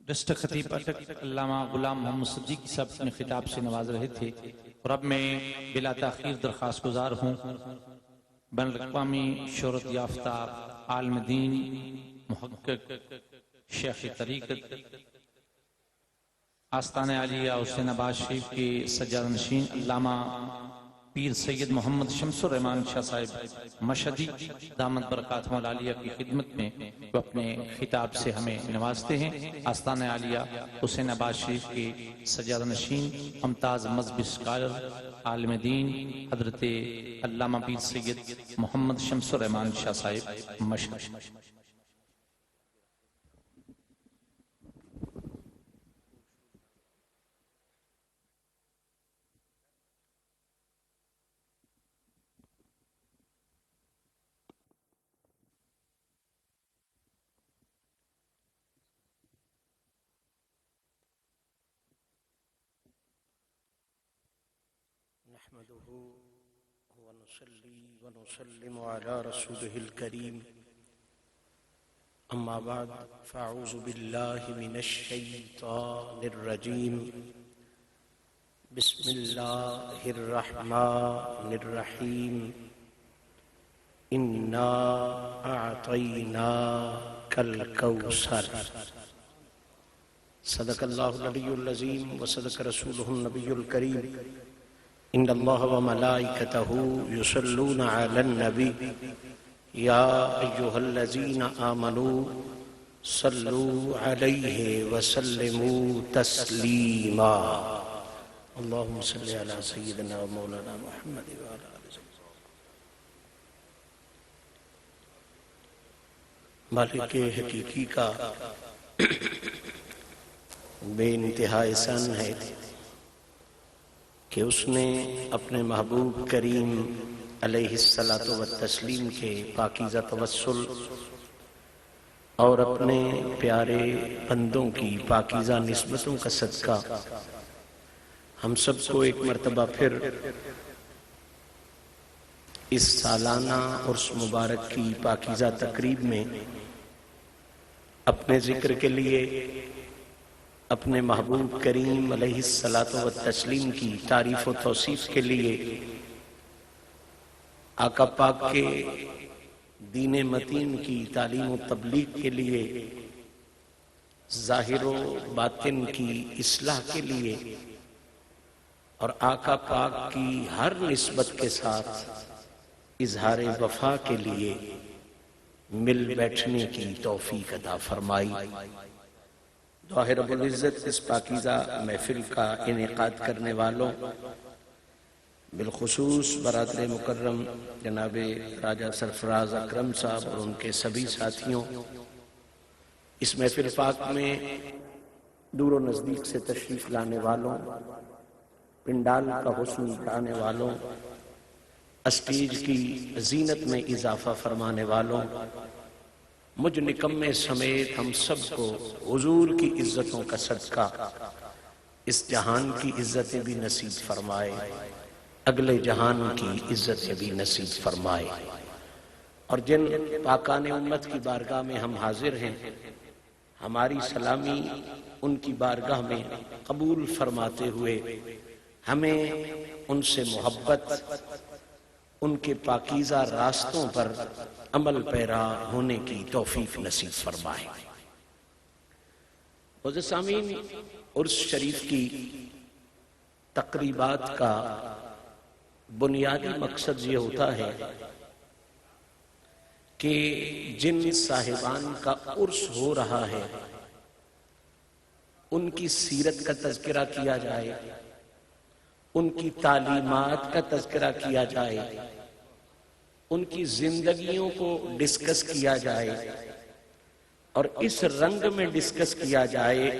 District خطیب اٹک علامہ غلام محمد صدیقی صاحب اپنے خطاب سے نواز رہے تھے اور اب میں بلا تاخیر درخواست گزار ہوں بین الاقوامی شہرت یافتہ عالم دین محقق شیخ طریقت آستانہ عالیہ حسین آباد شریف کے سجادہ نشین علامہ پیر سید محمد شمس الرحمان شاہ صاحب مشہدی دامت برکاتہم العالیہ کی خدمت میں وہ اپنے خطاب سے ہمیں نوازتے ہیں۔ آستانہ عالیہ حسین آباد شریف کے سجادہ نشین ممتاز مذہبی اسکالر عالم دین حضرت علامہ پیر سید محمد شمس الرحمان شاہ صاحب مشہدی۔ نحمده ونصلي ونسلم على رسوله الكريم أما بعد فأعوذ بالله من الشيطان الرجيم بسم الله الرحمن الرحيم إنا أعطيناك الكوثر صدق الله العلي العظيم وصدق رسوله النبي الكريم ان اللہ وملائکتہ یصلون علی النبی یا ایہا الذین آمنوا صلوا علیہ وسلموا تسلیما اللہم صلی علی سیدنا و مولانا محمد وعلی آلہ مالک حقیقی کا بے انتہا احسان ہے کہ اس نے اپنے محبوب کریم علیہ الصلاۃ والتسلیم کے پاکیزہ توسل اور اپنے پیارے بندوں کی پاکیزہ نسبتوں کا صدقہ ہم سب کو ایک مرتبہ پھر اس سالانہ عرس مبارک کی پاکیزہ تقریب میں اپنے ذکر کے لیے اپنے محبوب کریم علیہ الصلاۃ والتسلیم کی تعریف و توصیف کے لیے آقا پاک کے دین متین کی تعلیم و تبلیغ کے لیے ظاہر و باطن کی اصلاح کے لیے اور آقا پاک کی ہر نسبت کے ساتھ اظہار وفا کے لیے مل بیٹھنے کی توفیق عطا فرمائی۔ دعا ہے رب العزت اس پاکیزہ محفل کا انعقاد کرنے والوں بالخصوص برادر مکرم جناب راجہ سرفراز اکرم صاحب اور ان کے سبھی ساتھیوں، اس محفل پاک میں دور و نزدیک سے تشریف لانے والوں، پنڈال کا حسن بڑھانے والوں، اسٹیج کی زینت میں اضافہ فرمانے والوں، مجھ نکمے سمیت ہم سب کو حضور کی عزتوں کا صدقہ اس جہان کی عزتیں بھی نصیب فرمائے، اگلے جہان کی عزتیں بھی نصیب فرمائے، اور جن پاکان امت کی بارگاہ میں ہم حاضر ہیں ہماری سلامی ان کی بارگاہ میں قبول فرماتے ہوئے ہمیں ان سے محبت، ان کے پاکیزہ راستوں پر عمل پیرا ہونے کی توفیق نصیب فرمائے۔ معزز سامعین، عرس شریف کی تقریبات کا بنیادی مقصد یہ ہوتا ہے کہ جن صاحبان کا عرس ہو رہا ہے ان کی سیرت کا تذکرہ کیا جائے، ان کی تعلیمات کا تذکرہ کیا جائے، ان کی زندگیوں کو ڈسکس کیا جائے، اور اس رنگ میں ڈسکس کیا جائے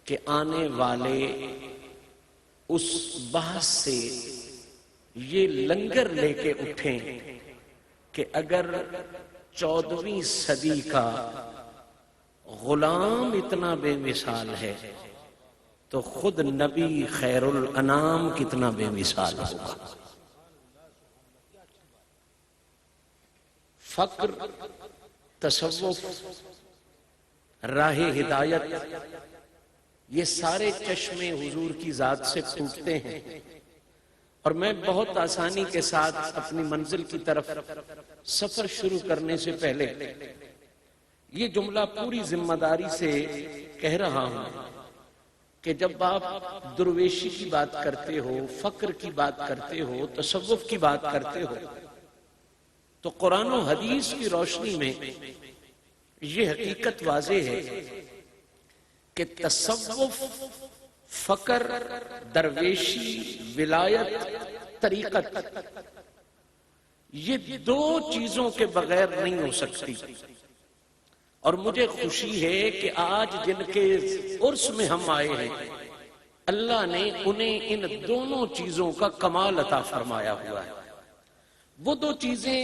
کہ آنے والے اس بحث سے یہ لنگر لے کے اٹھیں کہ اگر 14ویں صدی کا غلام اتنا بے مثال ہے تو خود نبی خیر الانام کتنا بے مثال ہوگا۔ فقر، تصوف، راہ ہدایت، یہ سارے چشمے حضور کی ذات سے پھوٹتے ہیں، اور میں بہت آسانی کے ساتھ اپنی منزل کی طرف سفر شروع کرنے سے پہلے یہ جملہ پوری ذمہ داری سے کہہ رہا ہوں کہ جب آپ درویشی کی بات کرتے ہو، فقر کی بات کرتے ہو، تصوف کی بات کرتے ہو، تو قرآن و حدیث کی روشنی میں یہ حقیقت واضح ہے کہ تصوف، فقر، درویشی، ولایت، طریقت، یہ دو چیزوں کے بغیر نہیں ہو سکتی. اور مجھے خوشی ہے کہ آج جن کے عرس میں ہم آئے ہیں، اللہ نے انہیں ان دونوں چیزوں کا کمال عطا فرمایا ہوا ہے. وہ دو چیزیں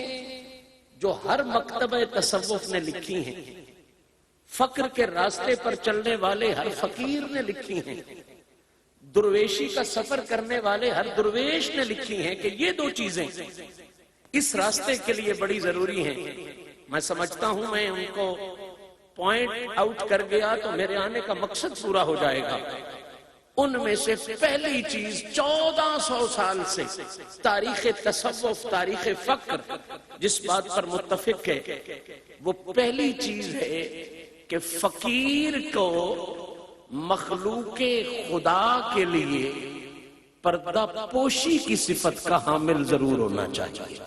جو ہر مکتبہ تصوف نے لکھی ہیں، فقر کے راستے پر چلنے والے ہر فقیر نے لکھی ہیں، درویشی کا سفر کرنے والے ہر درویش نے لکھی ہیں کہ یہ دو چیزیں اس راستے کے لیے بڑی ضروری ہیں. میں سمجھتا ہوں میں ان کو پوائنٹ آؤٹ کر گیا تو میرے آنے کا مقصد پورا ہو جائے گا. ان میں سے پہلی چیز 1400 سال سے تاریخ تصوف، تاریخ فقر جس بات پر متفق ہے، وہ پہلی چیز ہے کہ فقیر کو مخلوق خدا کے لیے پردہ پوشی کی صفت کا حامل ضرور ہونا چاہیے.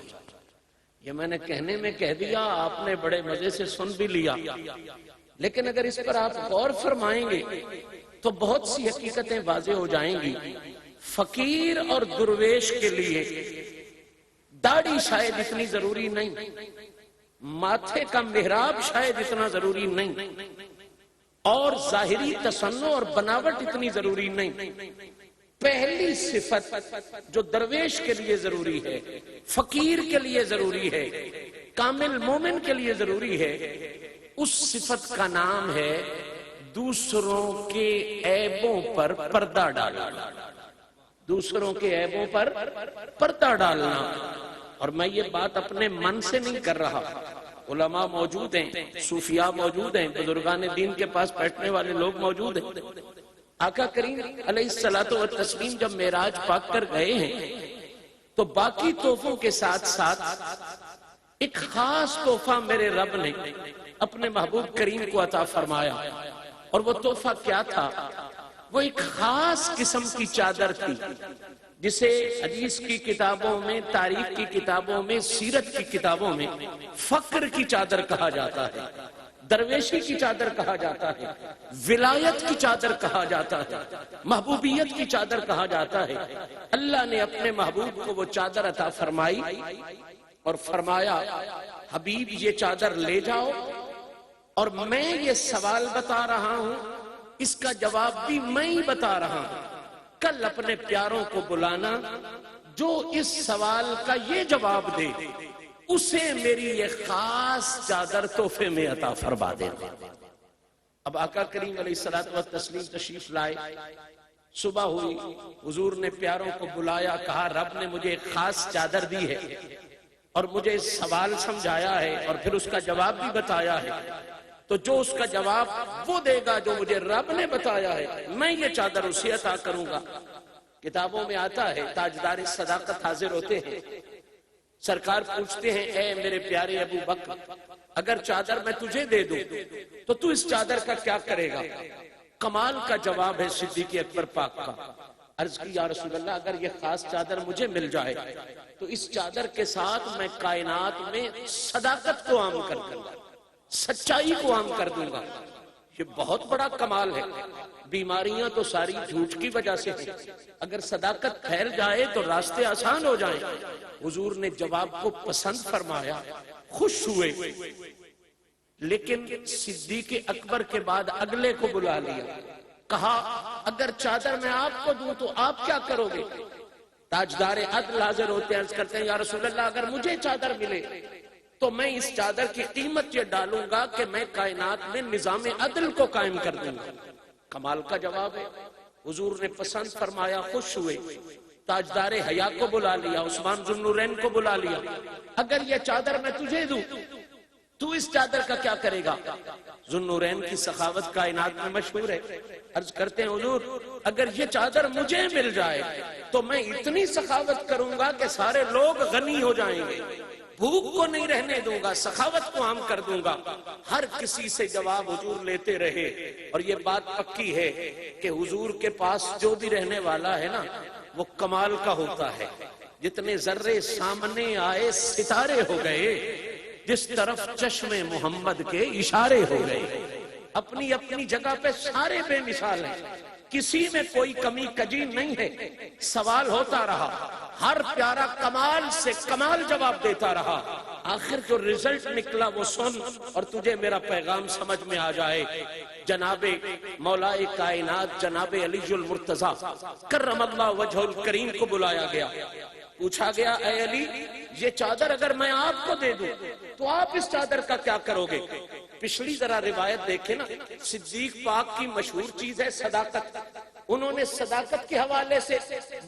یہ میں نے کہنے میں کہہ دیا، آپ نے بڑے مزے سے سن بھی لیا، لیکن اگر اس پر آپ غور فرمائیں گے تو بہت سی حقیقتیں واضح ہو جائیں گی. فقیر اور درویش کے لیے داڑھی شاید اتنی ضروری نہیں، ماتھے کا محراب شاید اتنا ضروری نہیں، اور ظاہری تصنع اور بناوٹ اتنی ضروری نہیں. پہلی صفت جو درویش کے لیے ضروری ہے، فقیر کے لیے ضروری ہے، کامل مومن کے لیے ضروری ہے، اس صفت کا نام ہے دوسروں کے عیبوں پر پردہ ڈالنا. دوسروں کے عیبوں پر پردہ ڈالنا. اور میں یہ بات اپنے من سے نہیں کر رہا، علماء موجود ہیں، صوفیاء موجود ہیں، بزرگان دین کے پاس بیٹھنے والے لوگ موجود ہیں. آقا کریم علیہ الصلوۃ والتسلیم جب معراج پاک کر گئے ہیں تو باقی تحفوں کے ساتھ ساتھ ایک خاص تحفہ میرے رب نے اپنے محبوب کریم کو عطا فرمایا. اور وہ تحفہ کیا تھا؟ وہ ایک خاص قسم کی چادر تھی جسے حدیث کی کتابوں میں، تاریخ کی کتابوں میں، سیرت کی کتابوں میں فقر کی چادر کہا جاتا ہے، درویشی کی چادر کہا جاتا ہے، ولایت کی چادر کہا جاتا ہے، محبوبیت کی چادر کہا جاتا ہے. اللہ نے اپنے محبوب کو وہ چادر عطا فرمائی اور فرمایا حبیب یہ چادر لے جاؤ، اور میں یہ سوال بتا رہا ہوں، اس کا جواب بھی میں ہی بتا رہا ہوں. کل اپنے پیاروں کو بلانا جو اس سوال کا یہ جواب دے، اسے میری یہ خاص چادر تحفے میں عطا فرما دینا. اب آقا کریم علیہ الصلوۃ والتسلیم تشریف لائے، صبح ہوئی، حضور نے پیاروں کو بلایا، کہا رب نے مجھے ایک خاص چادر دی ہے اور مجھے سوال سمجھایا ہے اور پھر اس کا جواب بھی بتایا ہے، تو جو اس کا جواب وہ دے گا جو مجھے رب نے بتایا ہے، میں یہ چادر اسے عطا کروں گا. کتابوں میں آتا ہے تاجدار صداقت حاضر ہوتے ہیں، سرکار پوچھتے ہیں اے میرے پیارے ابو بکر، اگر چادر میں تجھے دے دوں تو تو اس چادر کا کیا کرے گا؟ کمال کا جواب ہے صدیق اکبر پاک کا. عرض کی یا رسول اللہ اگر یہ خاص چادر مجھے مل جائے تو اس چادر کے ساتھ میں کائنات میں صداقت کو عام کر دوں گا، سچائی کو عام کر دوں گا. یہ بہت بڑا کمال ہے. بیماریاں تو ساری جھوٹ کی وجہ سے ہیں، اگر صداقت پھیل جائے تو راستے آسان ہو جائیں. حضور نے جواب کو پسند فرمایا، خوش ہوئے، لیکن صدیق اکبر کے بعد اگلے کو بلا لیا، کہا اگر چادر میں آپ کو دوں تو آپ کیا کرو گے؟ تاجدار عدل حاضر ہوتے عرض کرتے ہیں یا رسول اللہ اگر مجھے چادر ملے تو میں اس چادر کی قیمت یہ ڈالوں گا کہ میں کائنات میں نظام عدل کو قائم کر دوں گا. کمال کا جواب ہے. حضور نے پسند فرمایا، خوش ہوئے، تاجدار حیا کو بلا لیا، عثمان ذو النورین کو بلا لیا، اگر یہ چادر میں تجھے دوں تو اس چادر کا کیا کرے گا؟ ذوالنورین کی سخاوت کائنات میں مشہور ہے. عرض کرتے ہیں حضور اگر یہ چادر مجھے مل جائے تو میں اتنی سخاوت کروں گا کہ سارے لوگ غنی ہو جائیں گے، بھوک کو نہیں رہنے دوں گا، سخاوت کو عام کر دوں گا. ہر کسی سے جواب حضور لیتے رہے. اور یہ بات پکی ہے کہ حضور کے پاس جو بھی رہنے والا ہے نا وہ کمال کا ہوتا ہے. جتنے ذرے سامنے آئے ستارے ہو گئے، جس طرف چشم محمد کے اشارے ہو گئے. اپنی اپنی جگہ پہ سارے بے مثال ہیں، کسی میں کوئی کمی کجی نہیں ہے. سوال ہوتا رہا، ہر پیارا کمال سے کمال جواب دیتا رہا. آخر جو رزلٹ نکلا وہ سن اور تجھے میرا پیغام سمجھ میں آ جائے. جناب مولا کائنات جناب علی المرتضیٰ کرم اللہ وجہ الکریم کو بلایا گیا. پوچھا گیا اے علی یہ چادر اگر میں آپ کو دے دوں تو آپ اس چادر کا کیا کرو گے؟ پچھلی ذرا روایت دیکھیں نا، صدیق پاک کی مشہور چیز ہے صداقت. انہوں نے صداقت کے حوالے سے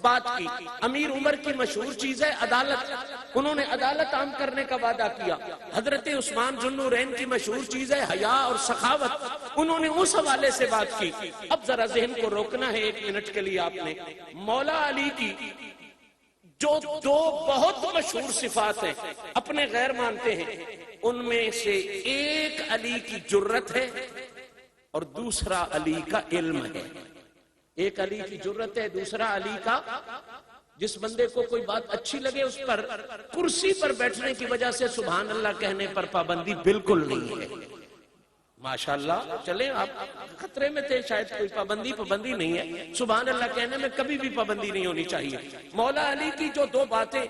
بات کی. امیر عمر کی مشہور چیز ہے عدالت، انہوں نے عدالت عام کرنے کا وعدہ کیا. حضرت عثمان ذوالنورین کی مشہور چیز ہے حیا اور سخاوت، انہوں نے اس حوالے سے بات کی. اب ذرا ذہن کو روکنا ہے 1 منٹ کے لیے آپ نے. مولا علی کی جو 2 بہت مشہور صفات ہیں اپنے غیر مانتے ہیں، ان میں سے ایک علی کی جرت ہے اور دوسرا علی کا علم ہے. ایک علی کی جرت ہے، دوسرا علی کا، جس بندے کو کوئی بات اچھی لگے اس پر کرسی پر بیٹھنے کی وجہ سے سبحان اللہ کہنے پر پابندی بالکل نہیں ہے. ماشاءاللہ چلیں آپ خطرے میں تھے شاید کوئی پابندی نہیں ہے. سبحان اللہ کہنے میں کبھی بھی پابندی نہیں ہونی چاہیے. مولا علی کی جو 2 باتیں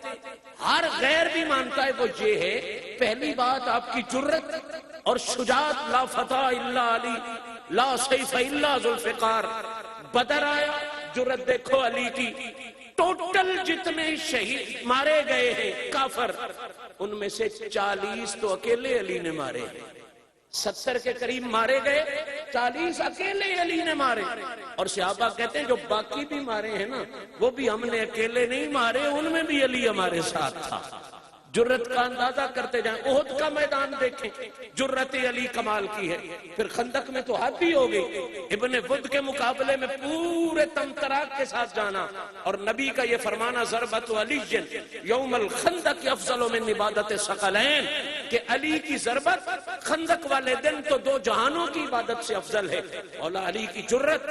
ہر غیر بھی مانتا ہے وہ یہ ہے، پہلی بات آپ کی جرت اور شجاعت. لا فتح الا علی لا سیف الا ذوالفقار. بدر آیا، جرت دیکھو علی کی. ٹوٹل جتنے شہید مارے گئے ہیں کافر، ان میں سے 40 تو اکیلے علی نے مارے ہیں. 70 کے قریب مارے گئے، 40 اکیلے علی نے مارے. اور صحابہ کہتے ہیں جو باقی بھی مارے ہیں نا وہ بھی ہم نے اکیلے نہیں مارے، ان میں بھی علی ہمارے ساتھ تھا. جرت کا اندازہ کرتے جائیں. احد کا میدان دیکھیں، جرت علی کمال کی ہے. پھر خندق میں تو حد ہی ہو گئی، ابن ود کے مقابلے میں پورے تمطراق کے ساتھ جانا. اور نبی کا یہ فرمانا ضربت علی یوم الخندق افضل من عبادت ثقلین، کہ علی کی ضربت خندق والے دن تو 2 جہانوں کی عبادت سے افضل ہے. مولا علی کی جرت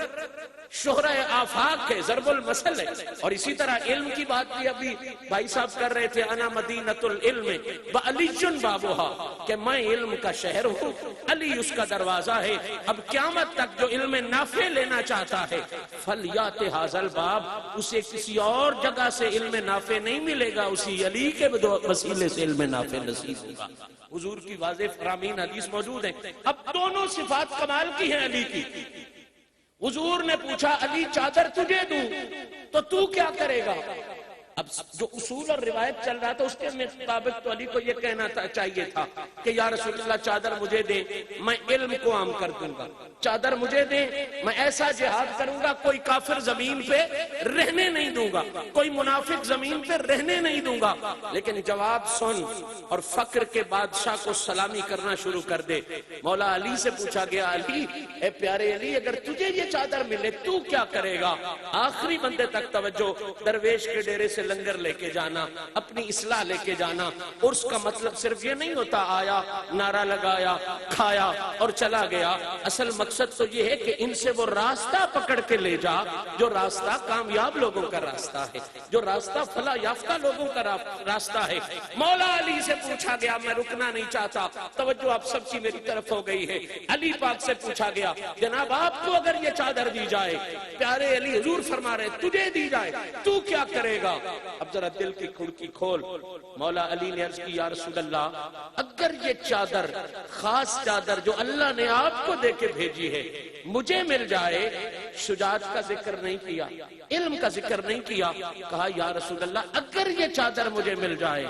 شہرہ آفاق ہے، ضرب المثل ہے. اور اسی طرح علم کی بات بھی ابھی بھائی صاحب کر رہے تھے، انا مدینۃ العلم وعلی بابها، کہ میں علم کا شہر ہوں، علی اس کا دروازہ ہے. اب قیامت تک جو علم نافع لینا چاہتا ہے فلیات ھذا الباب، اسے کسی اور جگہ سے علم نافع نہیں ملے گا، اسی علی کے وسیلے سے علم نافع نصیب ہوگا. حضور کی واضح فرامین حدیث موجود ہیں. اب دونوں صفات کمال کی ہیں علی کی. حضور نے پوچھا علی چادر تجھے دوں تو تو کیا کرے گا؟ اب جو اصول اور روایت چل رہا تھا اس کے مطابق تو علی کو یہ کہنا چاہیے تھا کہ یا رسول اللہ چادر مجھے دیں، میں علم کو عام کر دوں گا. چادر مجھے دیں، میں ایسا جہاد کروں گا کوئی کافر زمین پہ رہنے نہیں دوں گا، کوئی منافق زمین پہ رہنے نہیں دوں گا. لیکن جواب سن اور فقر کے بادشاہ کو سلامی کرنا شروع کر دے. مولا علی سے پوچھا گیا علی اے پیارے علی اگر تجھے یہ چادر ملے تو کیا کرے گا؟ آخری بندے تک توجہ. درویش کے ڈیرے سے لنگر لے کے جانا، اپنی اصلاح لے کے جانا. اور اس کا مطلب صرف یہ نہیں ہوتا آیا نعرہ لگایا کھایا اور چلا گیا. اصل مقصد تو یہ ہے کہ ان سے وہ راستہ پکڑ کے لے جا جو راستہ کامیاب لوگوں کا راستہ ہے، جو راستہ فلاح یافتہ لوگوں کا راستہ ہے. مولا علی سے پوچھا گیا، میں رکنا نہیں چاہتا، توجہ آپ سب کی میری طرف ہو گئی ہے. علی پاک سے پوچھا گیا جناب آپ کو اگر یہ چادر دی جائے، پیارے علی حضور فرما رہے تجھے دی جائے تو کیا کرے گا؟ اب ذرا دل کی کھڑکی کھول. مولا علی نے عرض کی یا رسول اللہ اگر یہ چادر خاص چادر جو اللہ نے آپ کو دے کے بھیجی ہے مجھے مل جائے، شجاعت کا ذکر نہیں کیا، علم کا ذکر نہیں کیا، کہا یا رسول اللہ اگر یہ چادر مجھے مل جائے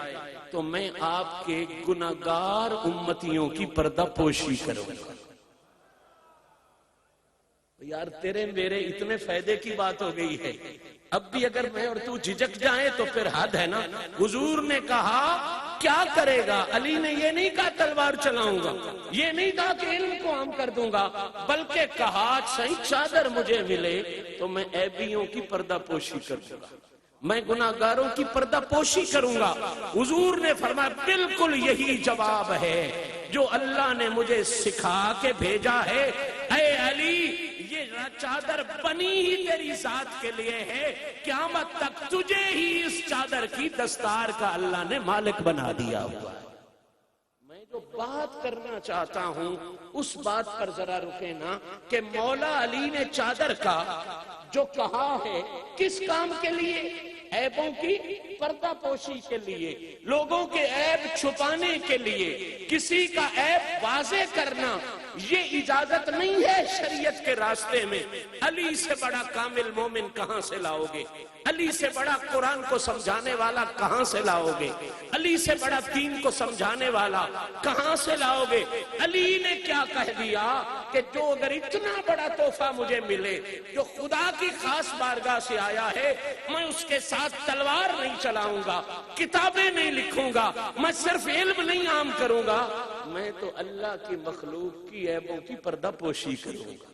تو میں آپ کے گناہگار امتیوں کی پردہ پوشی کروں گا. یار تیرے میرے اتنے فائدے کی بات ہو گئی ہے، اب بھی اگر میں اور تو جھجک جائیں تو پھر حد ہے نا. حضور نے کہا کیا کرے گا؟ علی نے یہ نہیں کہا تلوار چلاؤں گا، یہ نہیں کہا کہ علم کو عام کر دوں گا، بلکہ کہا صحیح چادر مجھے ملے تو میں عیبیوں کی پردہ پوشی کر دوں گا، میں گناہگاروں کی پردہ پوشی کروں گا۔ حضور نے فرمایا بالکل یہی جواب ہے جو اللہ نے مجھے سکھا کے بھیجا ہے، اے علی یہ چادر بنی ہی تیری ذات کے لیے ہے، قیامت تک تجھے ہی اس چادر کی دستار کا اللہ نے مالک بنا دیا ہوا ہے۔ میں جو بات کرنا چاہتا ہوں اس بات پر ذرا رکے نا کہ مولا علی نے چادر کا جو کہا ہے کس کام کے لیے؟ عیبوں کی پردہ پوشی کے لیے، لوگوں کے عیب چھپانے کے لیے، کسی کا عیب واضح کرنا، یہ اجازت نہیں ہے شریعت کے راستے میں۔ علی سے بڑا کامل مومن کہاں سے لاؤ گے؟ علی سے بڑا قرآن کو سمجھانے والا کہاں سے لاؤ گے؟ علی سے بڑا دین کو سمجھانے والا کہاں سے لاؤ گے؟ علی نے کیا کہہ دیا کہ جو اگر اتنا بڑا تحفہ مجھے ملے جو خدا کی خاص بارگاہ سے آیا ہے، میں اس کے ساتھ تلوار نہیں چلاؤں گا، کتابیں نہیں لکھوں گا، میں صرف علم نہیں عام کروں گا، میں تو اللہ کی مخلوق کی عیبوں کی پردہ پوشی کروں گا۔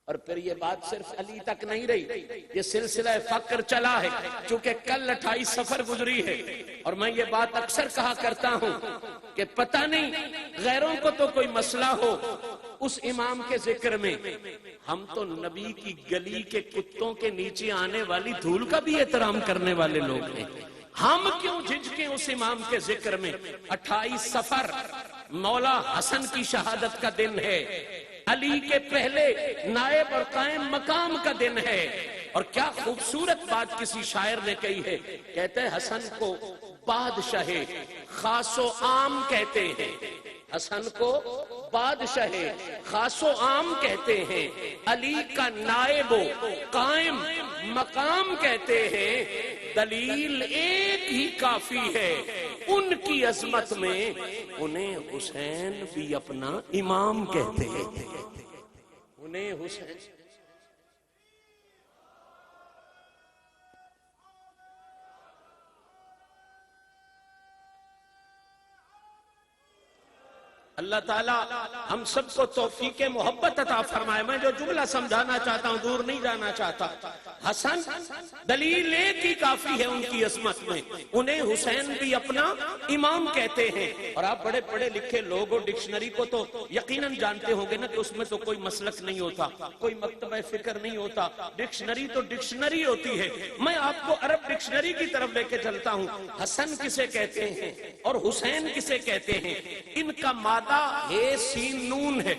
اور پھر یہ بات صرف علی تک نہیں رہی، یہ سلسلہ فقر چلا ہے، چونکہ کل 28 سفر گزری ہے، اور میں یہ بات اکثر کہا کرتا ہوں کہ پتہ نہیں غیروں کو تو کوئی مسئلہ ہو اس امام کے ذکر میں، ہم تو نبی کی گلی کے کتوں کے نیچے آنے والی دھول کا بھی احترام کرنے والے لوگ ہیں، ہم کیوں جھجکیں اس امام کے ذکر میں؟ 28 سفر مولا حسن کی شہادت کا دن ہے، علی کے پہلے نائب اور قائم مقام کا دن ہے، اور کیا خوبصورت بات کسی شاعر نے کہی ہے، کہتے ہیں حسن کو بادشاہ خاص و عام کہتے ہیں، حسن کو بادشاہ خاص و عام کہتے ہیں، علی کا نائب و قائم مقام کہتے ہیں، دلیل ایک ہی کافی ہے، ان کی عظمت میں انہیں حسین بھی اپنا امام کہتے ہیں، انہیں حسین۔ اللہ تعالیٰ ہم سب کو توفیق محبت عطا فرمائے۔ میں جو جملہ سمجھانا چاہتا ہوں، دور نہیں جانا چاہتا، حسن دلیل ایک ہی کافی ہے ان کی عظمت میں، انہیں حسین بھی اپنا امام کہتے ہیں۔ اور آپ بڑے پڑھے لکھے لوگ ہو، ڈکشنری کو تو یقیناً جانتے ہوں گے نا کہ اس میں تو کوئی مسلک نہیں ہوتا، کوئی مکتبہ فکر نہیں ہوتا، ڈکشنری تو ڈکشنری ہوتی ہے۔ میں آپ کو عرب ڈکشنری کی طرف لے کے چلتا ہوں۔ حسن کسے کہتے ہیں اور حسین کسے کہتے ہیں؟ ان کا مادہ ہے سین نون ہے،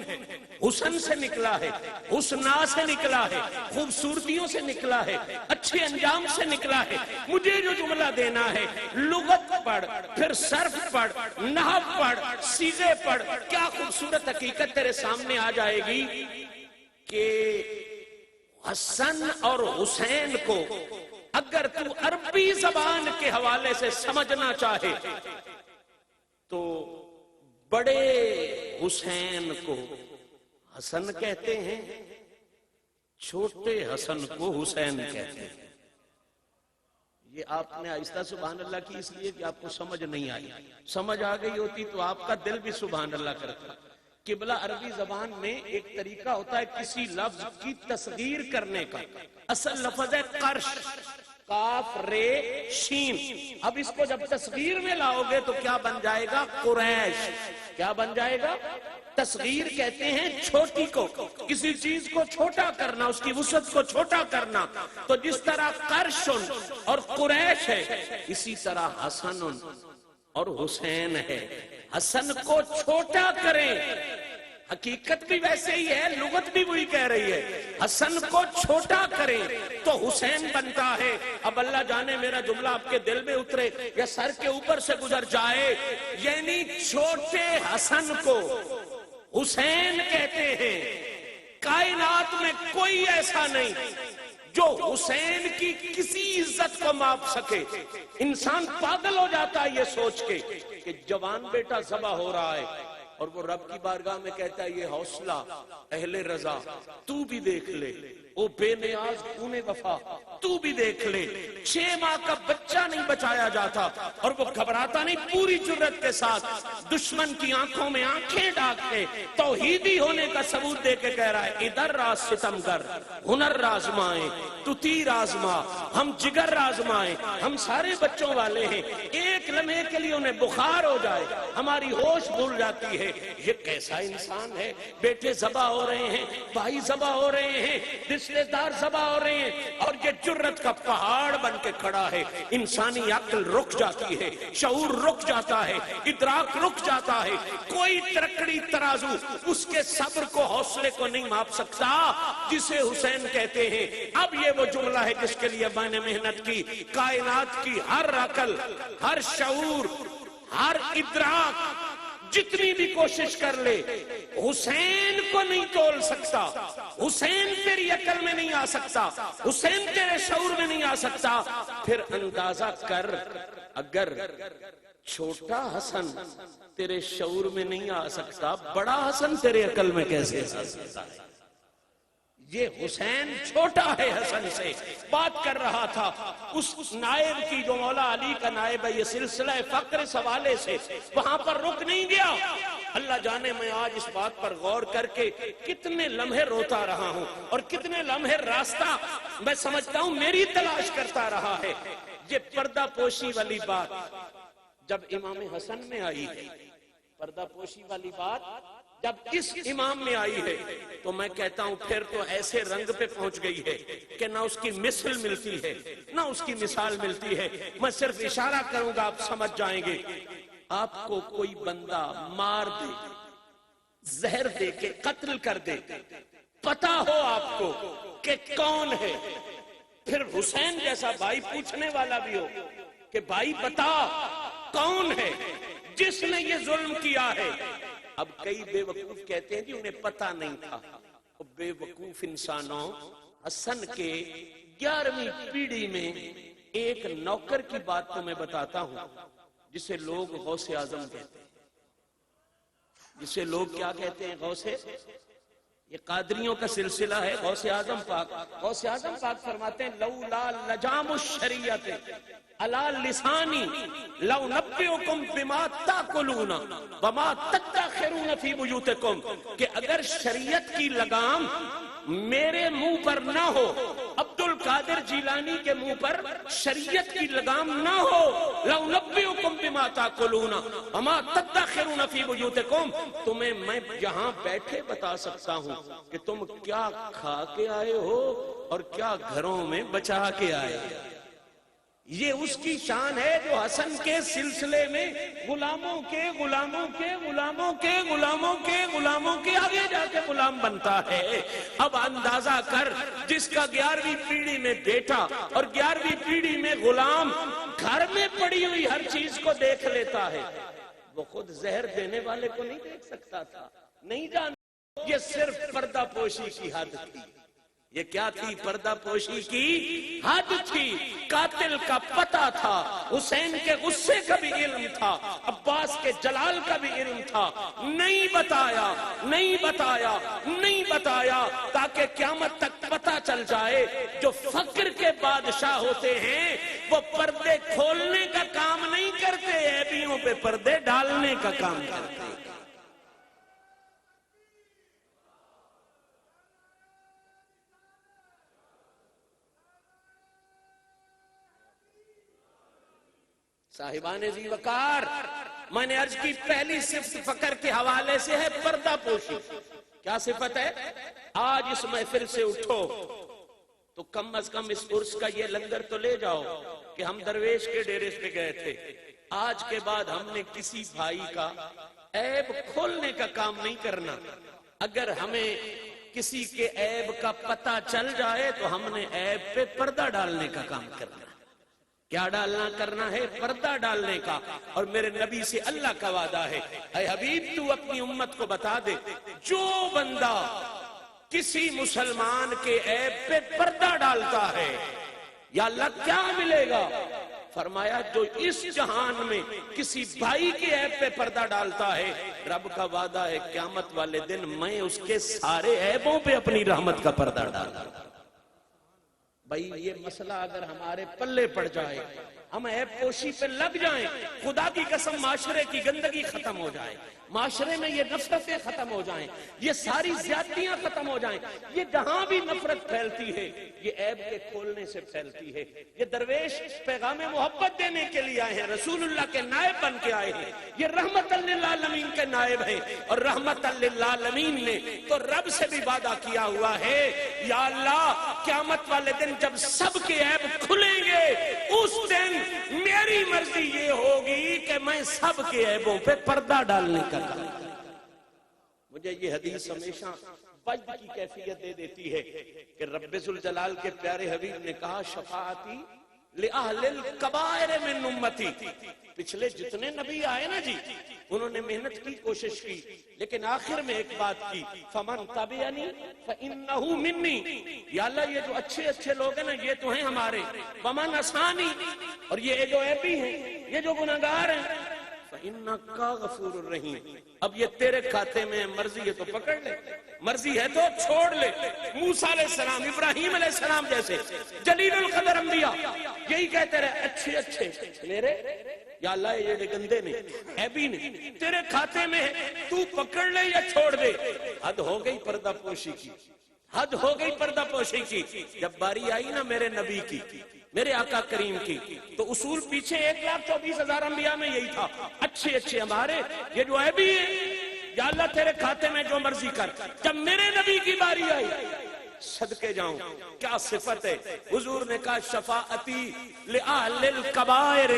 حسن سے نکلا ہے، حسنا سے نکلا ہے، خوبصورتیوں سے نکلا ہے، اچھے انجام سے نکلا ہے۔ مجھے جو جملہ دینا ہے، لغت پڑھ، پھر صرف پڑھ، نحو پڑھ، صیغے پڑھ، کیا خوبصورت حقیقت تیرے سامنے آ جائے گی کہ حسن اور حسین کو اگر تو عربی زبان کے حوالے سے سمجھنا چاہے تو بڑے حسین کو حسن کہتے ہیں، چھوٹے حسن کو حسین کہتے ہیں۔ یہ آپ نے آہستہ سبحان اللہ کی اس لیے کہ آپ کو سمجھ نہیں آئی، سمجھ آ گئی ہوتی تو آپ کا دل بھی سبحان اللہ کرتا۔ قبلہ عربی زبان میں ایک طریقہ ہوتا ہے کسی لفظ کی تصغیر کرنے کا۔ اصل لفظ ہے قرش، کاف رے شین، اب اس کو جب تصغیر میں لاؤ گے تو کیا بن جائے گا؟ قریش۔ کیا بن جائے گا؟ تصغیر کہتے ہیں چھوٹی کو، کسی چیز کو چھوٹا کرنا، اس کی وسعت کو چھوٹا کرنا۔ تو جس طرح قرشن اور قریش ہے، اسی طرح حسن اور حسین ہے۔ حسن کو چھوٹا کریں، حقیقت بھی ویسے ہی ہے، لغت بھی وہی کہہ رہی ہے، حسن کو چھوٹا کریں تو حسین بنتا ہے۔ اب اللہ جانے میرا جملہ آپ کے دل میں اترے یا سر کے اوپر سے گزر جائے، یعنی چھوٹے حسن کو حسین کہتے ہیں۔ کائنات میں کوئی ایسا نہیں جو حسین کی کسی عزت کو ماپ سکے۔ انسان پاگل ہو جاتا ہے یہ سوچ کے کہ جوان بیٹا ذبح ہو رہا ہے، اور وہ رب کی بارگاہ میں کہتا ہے یہ حوصلہ اہل رضا تو بھی دیکھ لے، او بے نیاز خون وفا تو بھی دیکھ لے، 6 ماہ کا بچہ نہیں بچایا جاتا اور وہ گھبراتا نہیں، پوری جرت کے ساتھ دشمن کی آنکھوں میں آنکھیں ڈال کے توحیدی ہونے کا ثبوت دے کے کہہ رہا ہے ادھر راز ستم گر ہنر رازمائیں تو تیر آزما، ہم جگر رازمائیں، ہم سارے بچوں والے ہیں، ایک لمحے کے لیے انہیں بخار ہو جائے ہماری ہوش بھول جاتی ہے، یہ کیسا انسان ہے، بیٹے ذبح ہو رہے ہیں، بھائی ذبح ہو رہے ہیں، رشتے دار ذبح ہو رہے ہیں، اور یہ جرت کا پہاڑ بن کے کھڑا ہے، انسانی عقل رک جاتی ہے، شعور رک جاتا ہے، ادراک رک جاتا ہے، کوئی ترکڑی ترازو اس کے صبر کو حوصلے کو نہیں ماپ سکتا جسے حسین کہتے ہیں۔ اب یہ وہ جملہ ہے جس کے لیے میں نے محنت کی، کائنات کی ہر عقل، ہر شعور، ہر ادراک جتنی بھی کوشش کر لے حسین کو نہیں تول سکتا، حسین تیری عقل میں نہیں آ سکتا، حسین تیرے شعور میں نہیں آ سکتا۔ پھر اندازہ کر اگر چھوٹا حسن تیرے شعور میں نہیں آ سکتا، بڑا حسن تیرے عقل میں کیسے آ سکتا ہے؟ یہ حسین چھوٹا ہے حسن سے۔ بات کر رہا تھا اس نائب کی جو مولا علی کا نائب ہے، یہ سلسلہ فقر سوالے سے وہاں پر رک نہیں گیا۔ اللہ جانے میں آج اس بات پر غور کر کے کتنے لمحے روتا رہا ہوں اور کتنے لمحے راستہ میں سمجھتا ہوں میری تلاش کرتا رہا ہے۔ یہ پردہ پوشی والی بات جب امام حسن میں آئی ہے، پردہ پوشی والی بات جب اس امام میں آئی ہے، تو میں کہتا ہوں پھر تو ایسے رنگ پہ پہنچ گئی ہے کہ نہ اس کی مثل ملتی ہے نہ اس کی مثال ملتی ہے۔ میں صرف اشارہ کروں گا، آپ سمجھ جائیں گے۔ آپ کو کوئی بندہ مار دے، زہر دے کے قتل کر دے، پتا ہو آپ کو کہ کون ہے، پھر حسین جیسا بھائی پوچھنے والا بھی ہو کہ بھائی بتا کون ہے جس نے یہ ظلم کیا ہے۔ اب کئی بے وقوف کہتے ہیں جی انہیں پتہ نہیں تھا۔ بے وقوف انسانوں، حسن کے 11ویں پیڑھی میں ایک نوکر کی بات تو میں بتاتا ہوں جسے لوگ غوث اعظم کہتے ہیں، جسے لوگ کیا کہتے ہیں؟ غوث، یہ قادریوں کا سلسلہ ہے۔ غوث اعظم پاک، غوث اعظم پاک فرماتے ہیں لولا لجام الشریعت علی لسانی لو نبئکم بما تاکلون وما تدخرون فی بیوتکم، کہ اگر شریعت کی لگام میرے منہ پر نہ ہو، عبد القادر جیلانی کے منہ پر شریعت کی لگام نہ ہو، لو نبئکم بما تاکلون وما تدخرون فی بیوتکم، تمہیں میں یہاں بیٹھے بتا سکتا ہوں کہ تم کیا کھا کے آئے ہو اور کیا گھروں میں بچا کے آئے۔ یہ اس کی شان ہے جو حسن کے سلسلے میں غلاموں کے غلاموں کے غلاموں کے غلاموں کے غلاموں کے آگے جا کے غلام بنتا ہے۔ اب اندازہ کر جس کا 11ویں پیڑھی میں بیٹا اور 11ویں پیڑھی میں غلام گھر میں پڑی ہوئی ہر چیز کو دیکھ لیتا ہے، وہ خود زہر دینے والے کو نہیں دیکھ سکتا تھا، نہیں جانتا۔ یہ صرف پردہ پوشی کی حد تھی۔ یہ کیا تھی؟ پردہ پوشی کی حد تھی۔ قاتل کا پتہ تھا، حسین کے غصے کا بھی علم تھا، عباس کے جلال کا بھی علم تھا، نہیں بتایا نہیں بتایا نہیں بتایا تاکہ قیامت تک پتہ چل جائے جو فقر کے بادشاہ ہوتے ہیں وہ پردے کھولنے کا کام نہیں کرتے، عیبیوں پہ پردے ڈالنے کا کام کرتے۔ صاحبان ذی وقار، میں نے عرض کی پہلی صفت فقر کے حوالے سے ہے پردہ پوشی۔ کیا صفت ہے؟ آج اس محفل سے اٹھو تو کم از کم اس عرس کا یہ لنگر تو لے جاؤ کہ ہم درویش کے ڈیرے پہ گئے تھے۔ آج کے بعد ہم نے کسی بھائی کا عیب کھولنے کا کام نہیں کرنا۔ اگر ہمیں کسی کے عیب کا پتہ چل جائے تو ہم نے عیب پہ پردہ ڈالنے کا کام کرنا۔ کیا ڈالنا کرنا ہے؟ پردہ ڈالنے کا۔ اور میرے نبی سے اللہ کا وعدہ ہے، اے حبیب تو اپنی امت کو بتا دے جو بندہ کسی مسلمان کے عیب پہ پردہ ڈالتا ہے یا اللہ کیا ملے گا؟ فرمایا جو اس جہان میں کسی بھائی کی عیب پہ پردہ ڈالتا ہے، رب کا وعدہ ہے قیامت والے دن میں اس کے سارے عیبوں پہ اپنی رحمت کا پردہ ڈالوں گا۔ بھائی یہ مسئلہ اگر ہمارے پلے پڑ جائے، ہم عیب پوشی پہ لگ جائیں، خدا کی قسم معاشرے کی گندگی ختم ہو جائے، معاشرے میں یہ نفرتیں ختم ہو جائیں، یہ ساری زیادتیاں ختم ہو جائیں۔ یہ جہاں بھی نفرت پھیلتی ہے یہ عیب کے کھولنے سے پھیلتی ہے۔ یہ درویش پیغام محبت دینے کے لیے آئے ہیں، رسول اللہ کے نائب بن کے آئے ہیں، یہ رحمت للعالمین کے نائب ہیں، اور رحمت للعالمین نے تو رب سے بھی وعدہ کیا ہوا ہے، یا اللہ قیامت والے دن جب سب کے عیب کھلیں گے اس دن میری مرضی یہ ہوگی کہ میں سب کے عیبوں پہ پردہ ڈالنے کا کام کروں۔ مجھے یہ حدیث ہمیشہ وجد کی کیفیت دے دیتی ہے کہ رب ذوالجلال کے پیارے حبیب نے کہا شفاعتی لأہل الکبائر من امتی۔ پچھلے جتنے نبی آئے نا جی انہوں نے محنت کی، کوشش کی، لیکن آخر میں ایک بات کی، فمن تبعنی فإنہ منی، یا اللہ یہ جو اچھے اچھے لوگ ہیں نا یہ تو ہیں ہمارے، ومن عصانی، اور یہ جو عیبی ہیں، یہ جو گناہگار ہیں، فإنک غفور الرحیم، اب یہ تیرے کھاتے میں مرضی ہے تو پکڑ لے، مرضی ہے تو چھوڑ لے۔ موسیٰ علیہ السلام، ابراہیم علیہ السلام جیسے جلیل القدر انبیاء یہی کہتے رہے، اچھے اچھے میرے، یا اللہ یہ گندے نے، عیبی نے، تیرے کھاتے میں تو پکڑ لے یا چھوڑ دے۔ حد ہو گئی پردہ پوشی کی، حد ہو گئی پردہ پوشی کی۔ جب باری آئی نا میرے نبی کی، میرے آقا کریم کی، تو اصول پیچھے 1,24,000 انبیاء میں یہی تھا، اچھے اچھے ہمارے، یہ جو عیبی ہے یا اللہ تیرے کھاتے میں جو مرضی کر۔ جب میرے نبی کی باری آئی، صدقے جاؤں کیا صفت ہے، حضور نے کہا شفاعتی لأہل الکبائر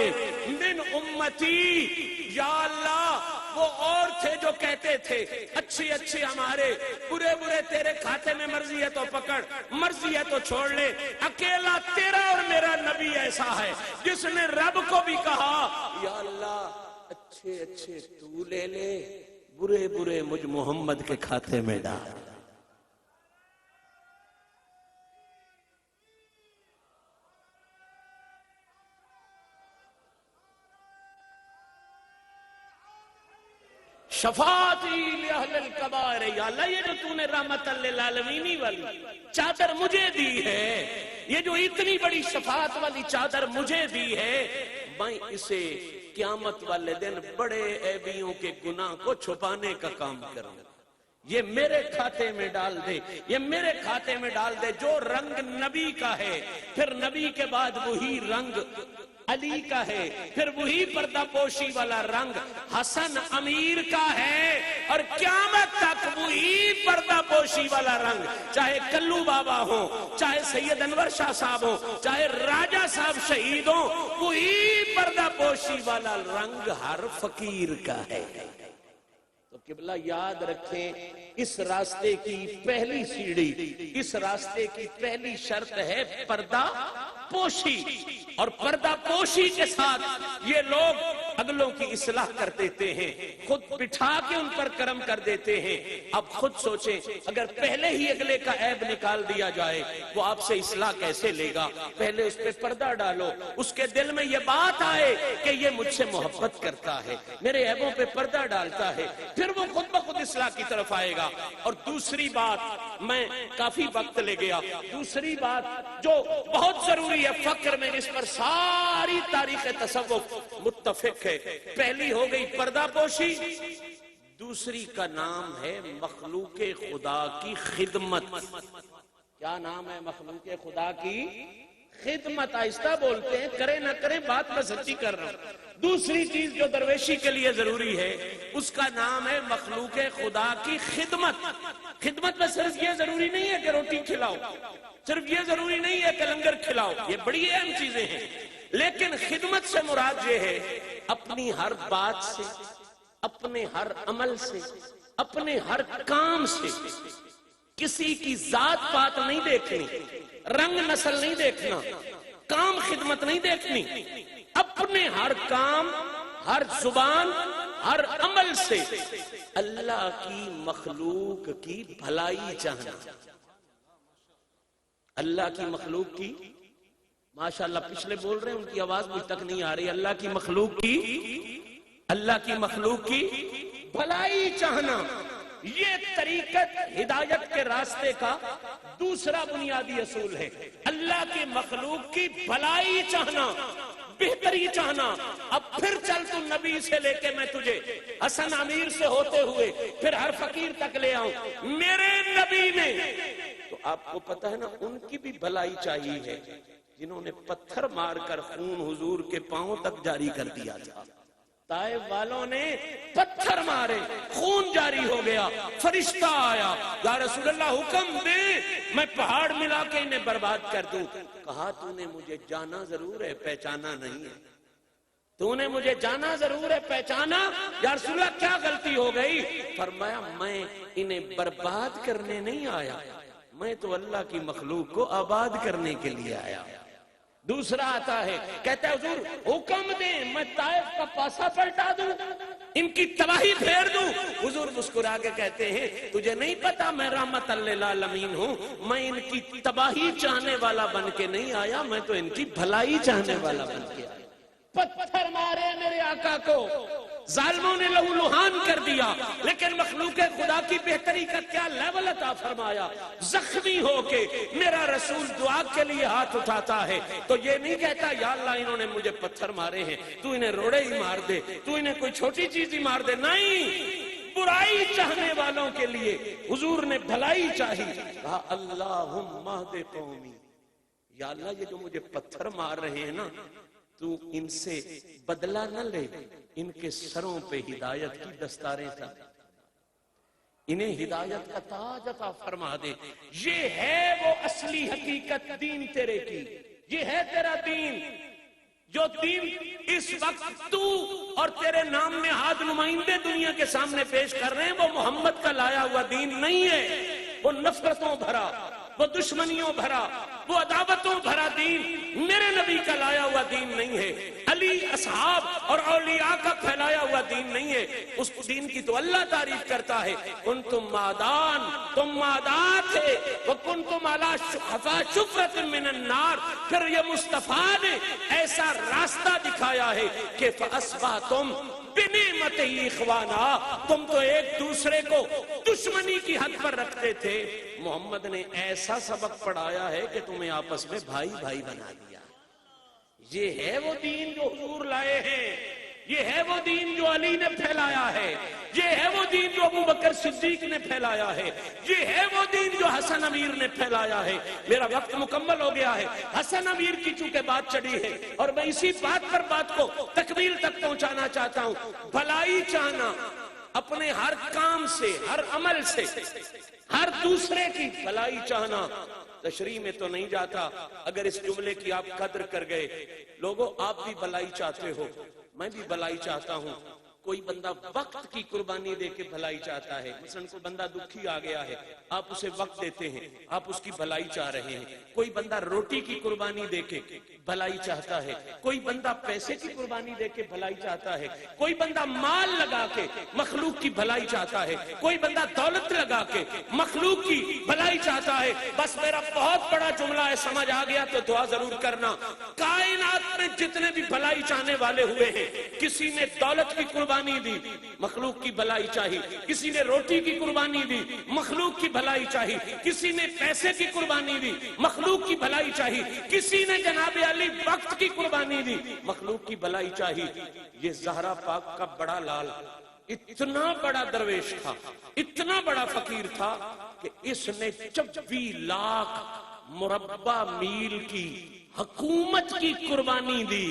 من امتی، یا اللہ وہ اور تھے جو کہتے تھے اچھے اچھے ہمارے، برے برے تیرے کھاتے میں، مرضی ہے تو پکڑ، مرضی ہے تو چھوڑ لے۔ اکیلا تیرا اور میرا نبی ایسا ہے جس نے رب کو بھی کہا یا اللہ اچھے اچھے تو لے لے، برے برے مجھ محمد کے کھاتے میں ڈال۔ شفاعتی لأہل الکبائر، یا اللہ یہ جو تو نے رحمت للعالمین والی چادر مجھے دی ہے، یہ جو اتنی بڑی شفاعت والی چادر مجھے دی ہے، میں اسے قیامت والے دن بڑے عیبیوں کے گناہ کو چھپانے کا کام کروں، یہ میرے کھاتے میں ڈال دے، یہ میرے کھاتے میں ڈال دے۔ جو رنگ نبی کا ہے پھر نبی کے بعد وہی رنگ علی کا ہے، پھر وہی پردہ پوشی والا رنگ حسن امیر کا ہے، اور قیامت تک وہی پردہ پوشی والا رنگ، چاہے کلو بابا ہو، چاہے سید انور شاہ صاحب ہو، چاہے راجہ صاحب شہید ہو، وہی پردہ پوشی والا رنگ ہر فقیر کا ہے۔ تو قبلہ یاد رکھیں، اس راستے کی پہلی سیڑھی، اس راستے کی پہلی شرط ہے پردہ پوشی، اور پردہ پوشی کے ساتھ یہ لوگ اگلوں کی اصلاح کر دیتے ہیں، خود بٹھا کے ان پر کرم کر دیتے ہیں۔ اب خود سوچیں اگر پہلے ہی اگلے کا عیب نکال دیا جائے وہ آپ سے اصلاح کیسے لے گا؟ پہلے اس پہ پردہ ڈالو، اس کے دل میں یہ بات آئے کہ یہ مجھ سے محبت کرتا ہے، میرے عیبوں پہ پردہ ڈالتا ہے، پھر وہ خود بخود اصلاح کی طرف آئے گا۔ اور دوسری بات، میں کافی وقت لے گیا، دوسری بات جو بہت ضروری ہے فقر میں، اس پر ساری تاریخ تصوف متفق ہے، پہلی ہو گئی پردہ پوشی، دوسری کا نام ہے مخلوق خدا کی خدمت۔ کیا نام ہے مخلوق خدا کی خدمت؟ آہستہ بولتے ہیں، کرے نہ کرے بات میں سچی کر رہا ہوں۔ دوسری چیز جو درویشی کے لیے ضروری ہے اس کا نام ہے مخلوق خدا کی خدمت۔ خدمت میں صرف یہ ضروری نہیں ہے کہ روٹی کھلاؤ، صرف یہ ضروری نہیں ہے کہ لنگر کھلاؤ، یہ بڑی اہم چیزیں ہیں، لیکن خدمت سے مراد یہ ہے اپنی ہر بات سے، اپنے ہر عمل سے، اپنے ہر کام سے کسی کی ذات پات نہیں دیکھنی، رنگ نسل نہیں دیکھنا، کام خدمت نہیں دیکھنی، اپنے ہر کام، ہر زبان، ہر عمل سے اللہ کی مخلوق کی بھلائی چاہنا، اللہ کی مخلوق کی ماشاءاللہ پچھلے بول رہے ہیں، ان کی آواز مجھ تک نہیں آ رہی. اللہ کی مخلوق کی بھلائی چاہنا، یہ طریقت ہدایت کے راستے کا دوسرا بنیادی اصول ہے. اللہ کی مخلوق کی بھلائی چاہنا، بہتری چاہنا. اب پھر چل تو نبی سے لے کے میں تجھے حسن امیر سے ہوتے ہوئے پھر ہر فقیر تک لے آؤں. میرے نبی نے تو آپ کو پتہ ہے نا ان کی بھی بھلائی چاہیے ہے، جنہوں نے پتھر مار کر خون حضور کے پاؤں تک جاری کر دیا تھا. طائف والوں نے پتھر مارے، خون جاری ہو گیا. فرشتہ آیا، یا رسول اللہ حکم دے میں پہاڑ ملا کے انہیں برباد کر دوں. کہا تو نے مجھے جانا ضرور ہے، پہچانا نہیں ہے. تو نے مجھے جانا ضرور ہے، پہچانا. یا رسول اللہ کیا غلطی ہو گئی؟ فرمایا میں انہیں برباد کرنے نہیں آیا، میں تو اللہ کی مخلوق کو آباد کرنے کے لیے آیا. دوسرا آتا ہے، کہتا ہے حضور حکم دیں میں طائف کا پاسا پلٹا دوں، ان کی تباہی پھیر دوں. حضور مسکرا کے کہتے ہیں تجھے نہیں پتا میں رحمت للعالمین ہوں، میں ان کی تباہی چاہنے والا بن کے نہیں آیا، میں تو ان کی بھلائی چاہنے والا بن کے آیا. پتھر مارے میرے آقا کو، ظالموں نے لہو لہان کر دیا، لیکن مخلوق خدا کی بہتری کا کیا لیول عطا فرمایا. زخمی ہو کے میرا رسول دعا کے لیے ہاتھ اٹھاتا ہے تو یہ نہیں کہتا یا اللہ انہوں نے مجھے پتھر مارے ہیں، تو انہیں روڑے ہی مار دے، تو انہیں کوئی چھوٹی چیز ہی مار دے. نہیں، برائی چاہنے والوں کے لیے حضور نے بھلائی چاہی. کہا اللہم اہد قومی، یا اللہ یہ جو مجھے پتھر مار رہے ہیں نا تو ان سے بدلہ نہ لے، ان کے سروں پہ ہدایت کی دستاریں تھا، انہیں ہدایت کا تاج عطا فرما دے. یہ ہے وہ اصلی حقیقت دین تیرے کی، یہ ہے تیرا دین. جو دین اس وقت تو اور تیرے نام میں ہاتھ نمائندے دنیا کے سامنے پیش کر رہے ہیں وہ محمد کا لایا ہوا دین نہیں ہے. وہ نفرتوں بھرا، وہ دشمنیوں بھرا، وہ عداوتوں بھرا دین میرے نبی کا لایا ہوا دین نہیں ہے. علی اصحاب اور اولیاء کا پھیلایا ہوا دین نہیں ہے. اس دین کی تو اللہ تعریف کرتا ہے، کنتم مادان، تم مادات تھے، وکنتم علی حفا شفرۃ من النار. پھر یہ مصطفیٰ نے ایسا راستہ دکھایا ہے کہ فاصبحتم بنعمتہ اخوانا، تم تو ایک دوسرے کو دشمنی کی حد پر رکھتے تھے. محمد نے ایسا سبق پڑھایا ہے کہ تمہیں آپس میں بھائی بھائی بنا دیا. یہ ہے وہ دین جو حضور لائے ہیں، یہ ہے وہ دین جو علی نے پھیلایا ہے، یہ ہے وہ دین جو ابو بکر صدیق نے پھیلایا ہے، یہ ہے وہ دین جو حسن امیر نے پھیلایا ہے. میرا وقت مکمل ہو گیا ہے. حسن امیر کی چونکہ بات چڑھی ہے اور میں اسی بات پر بات کو تکمیل تک پہنچانا چاہتا ہوں. بھلائی چاہنا، اپنے ہر کام سے، ہر عمل سے ہر دوسرے کی بھلائی چاہنا. تشریح میں تو نہیں جاتا، اگر اس جملے کی آپ قدر کر گئے. لوگوں آپ بھی بھلائی چاہتے ہو، میں بھی بھلائی چاہتا ہوں. کوئی بندہ وقت کی قربانی دے کے بھلائی چاہتا ہے. مثلا کوئی بندہ دکھی آ گیا ہے، آپ اسے وقت دیتے ہیں، آپ اس کی بھلائی چاہ رہے ہیں. کوئی بندہ روٹی کی قربانی دے کے بھلائی چاہتا ہے، کوئی بندہ پیسے کی قربانی دے کے بھلائی چاہتا ہے، کوئی بندہ مال لگا کے مخلوق کی بھلائی چاہتا ہے، کوئی بندہ دولت لگا کے مخلوق کی بھلائی چاہتا ہے. بس میرا بہت بڑا جملہ ہے، سمجھ آ گیا تو دعا ضرور کرنا. کائنات میں جتنے بھی بھلائی چاہنے والے ہوئے ہیں، کسی نے دولت کی قربانی دی، مخلوق کی بھلائی چاہی. کسی نے روٹی کی قربانی دی، مخلوق کی بھلائی چاہی. کسی نے پیسے کی قربانی دی، مخلوق کی بھلائی چاہی. کسی نے جناب علی وقت کی قربانی دی، مخلوق کی بھلائی چاہی. یہ زہرا پاک کا بڑا لال اتنا بڑا درویش تھا، اتنا بڑا فقیر تھا کہ اس نے 24 لاکھ مربع میل کی حکومت کی قربانی دی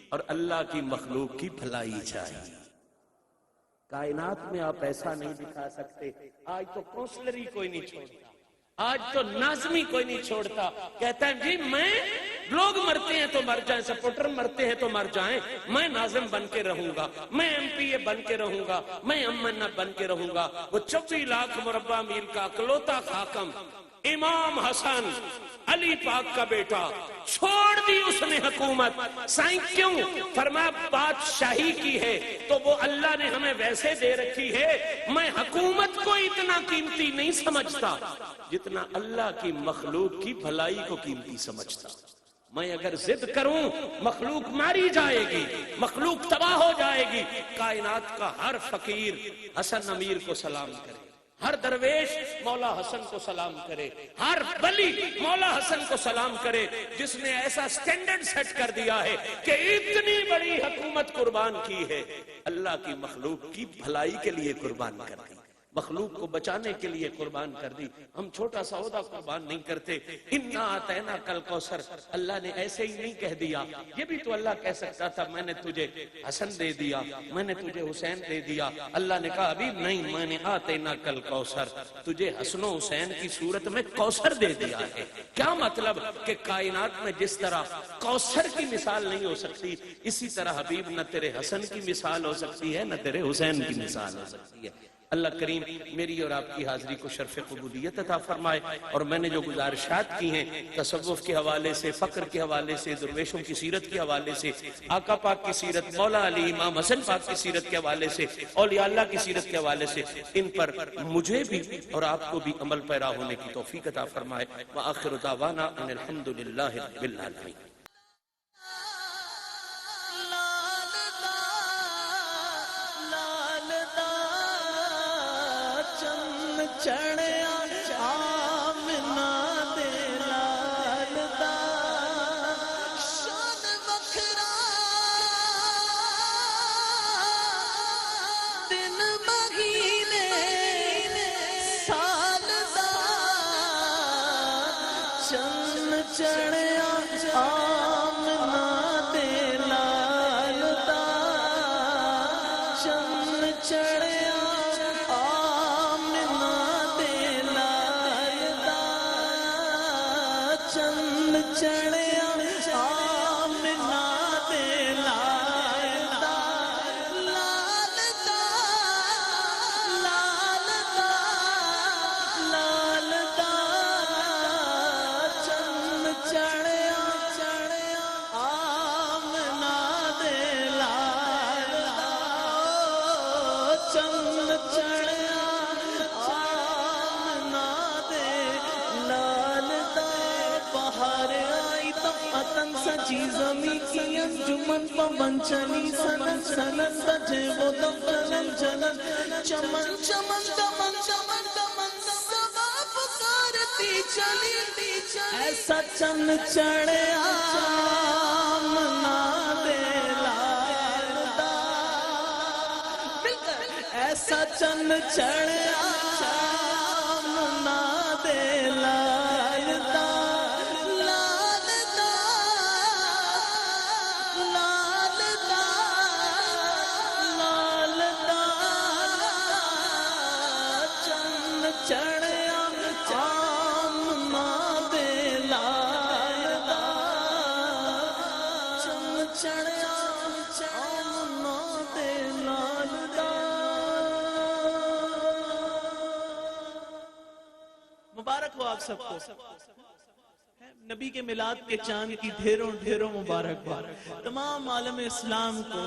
اور اللہ کی مخلوق کی بھلائی چاہی. کائنات میں آپ ایسا نہیں دکھا سکتے. آج تو کونسلری کوئی نہیں چھوڑتا، آج تو ناظمی کوئی نہیں چھوڑتا. کہتا ہے جی میں، لوگ مرتے ہیں تو مر جائیں، سپورٹر مرتے ہیں تو مر جائیں، میں ناظم بن کے رہوں گا، میں ایم پی اے بن کے رہوں گا، میں امنا بن کے رہوں گا. وہ 24 لاکھ مربع میل کا اکلوتا حاکم امام حسن علی پاک کا بیٹا، چھوڑ دی اس نے حکومت. سائیں کیوں؟ فرمایا بادشاہی کی ہے تو وہ اللہ نے ہمیں ویسے دے رکھی ہے. میں حکومت کو اتنا قیمتی نہیں سمجھتا جتنا اللہ کی مخلوق کی بھلائی کو قیمتی سمجھتا. میں اگر ضد کروں مخلوق ماری جائے گی، مخلوق تباہ ہو جائے گی۔ کائنات کا ہر فقیر حسن امیر کو سلام کرے، ہر درویش مولا حسن کو سلام کرے، ہر ولی مولا حسن کو سلام کرے، جس نے ایسا سٹینڈرڈ سیٹ کر دیا ہے کہ اتنی بڑی حکومت قربان کی ہے، اللہ کی مخلوق کی بھلائی کے لیے قربان کر دی، مخلوق کو بچانے کے لیے قربان کر دی۔ ہم چھوٹا سا عہدہ قربان نہیں کرتے۔ انا اعطینا کل کوثر، اللہ نے ایسے ہی نہیں کہہ دیا، یہ بھی تو اللہ کہہ سکتا تھا میں نے تجھے حسن دے دیا، میں نے تجھے حسین دے دیا۔ اللہ نے کہا ابھی نہیں، میں نے اعطینا کل کوثر، تجھے حسن و حسین کی صورت میں کوثر دے دیا ہے۔ کیا مطلب کہ کائنات میں جس طرح کوثر کی مثال نہیں ہو سکتی، اسی طرح حبیب نہ تیرے حسن کی مثال ہو سکتی ہے نہ تیرے حسین کی مثال ہو سکتی ہے۔ اللہ کریم میری اور آپ کی حاضری کو شرف قبولیت عطا فرمائے، اور میں نے جو گزارشات کی ہیں تصوف کے حوالے سے، فقر کے حوالے سے، درویشوں کی سیرت کے حوالے سے، آقا پاک کی سیرت، مولا علی امام حسن پاک کی سیرت کے حوالے سے، اولیاء اللہ کی سیرت کے حوالے سے، ان پر مجھے بھی اور آپ کو بھی عمل پیرا ہونے کی توفیق عطا فرمائے۔ وآخر دعوانا ان الحمدللہ رب العالمین۔ چڑھیا آمنہ دے لال دا شان وکھرا، دن مہینے سال دا چند چڑھیا آمنہ دے لال دا چند چڑھیا چڑھیا آمنہ دے لال دا، لال دا، لال دا، لال دا، چند چڑھیا آمنہ دے لال دا، چند چڑھیا آمنہ دے لال دا۔ باہر آئی تو پتن سجی زمین کی انجمن پون چلی سنن سنن بجے وہ دفن جنن چمن چمن دمن چمن دمن سبا پکارتی چلی ایسا چند چڑھیا آمنہ دے لال دا، ایسا چند چڑھیا آمنہ دے لال دا، چڑھیا آمنہ دے لال دا، چند چڑھیا آمنہ دے لال دا۔ مبارک ہو آپ سب کو، نبی کے میلاد کے چاند کی ڈھیروں ڈھیروں مبارک ہو تمام عالم اسلام کو۔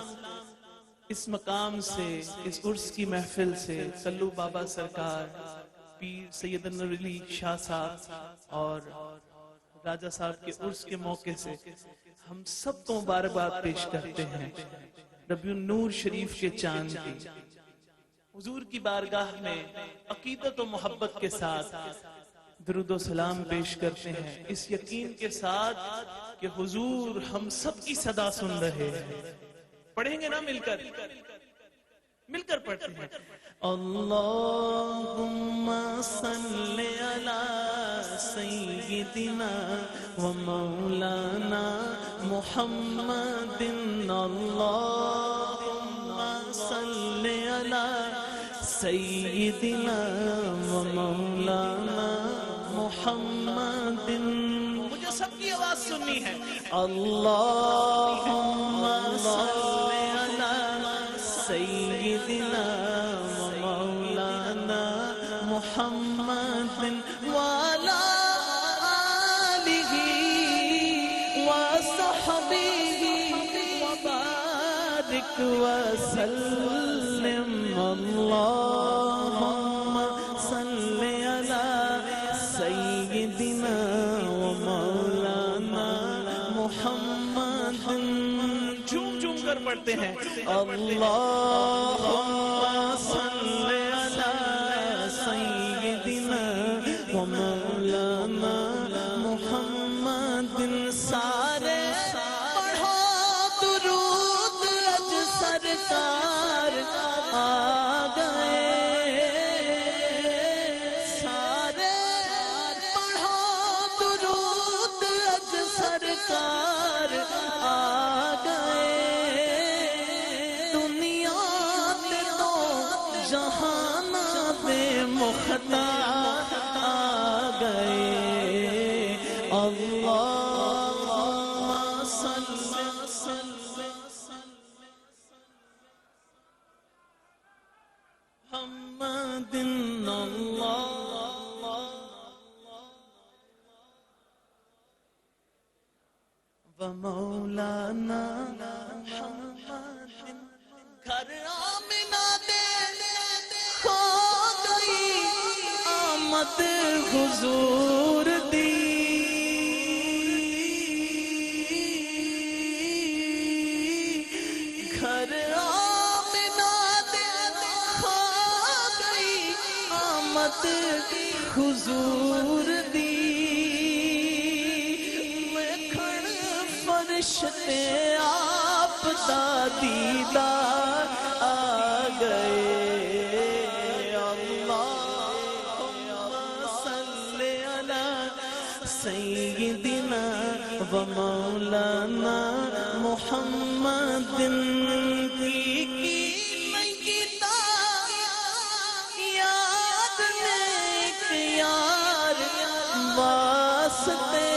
اس مقام سے، اس عرس کی محفل سے کلو بابا سرکار، پیر سید انور علی شاہ صاحب اور راجہ صاحب کے عرس کے موقع سے ہم سب کو مبارکباد پیش کرتے ہیں۔ ربیع النور شریف کے چاند کی حضور کی بارگاہ میں عقیدت و محبت کے ساتھ درود و سلام پیش کرتے ہیں، اس یقین کے ساتھ کہ حضور ہم سب کی صدا سن رہے ہیں۔ پڑھیں گے نا مل کر پڑھتے ہیں۔ اللہم صلی علی سیدنا و مولانا محمد، اللہم صلی علی سیدنا و مولانا محمد۔ مجھے سب کی آواز سننی ہے۔ اللہم صلی علی سیدنا و مولانا محمد وعلی آلہ وصحبہ وبارک وسلم۔ اللہم صلی علی سیدنا و مولانا پڑھتے ہیں اللہم صلی علی سیدنا و مولانا محمد سارے پڑھو درود اج سرکار آ گئے سارے پڑھو درود اج سرکار آ گئے دنیا تے تو جہان دے مختار آ گئے اللہم صلی محمد و مولانا محمد گھر آمنہ دے کھو گئی آمد حضور دی گھر آمنہ دے کھو گئی آمد حضور دی فرشتے آپ دا دیدار آ گئے اللہم صلی علی سیدنا و مولانا محمد کی نگیتا یاد نیک یار واسطے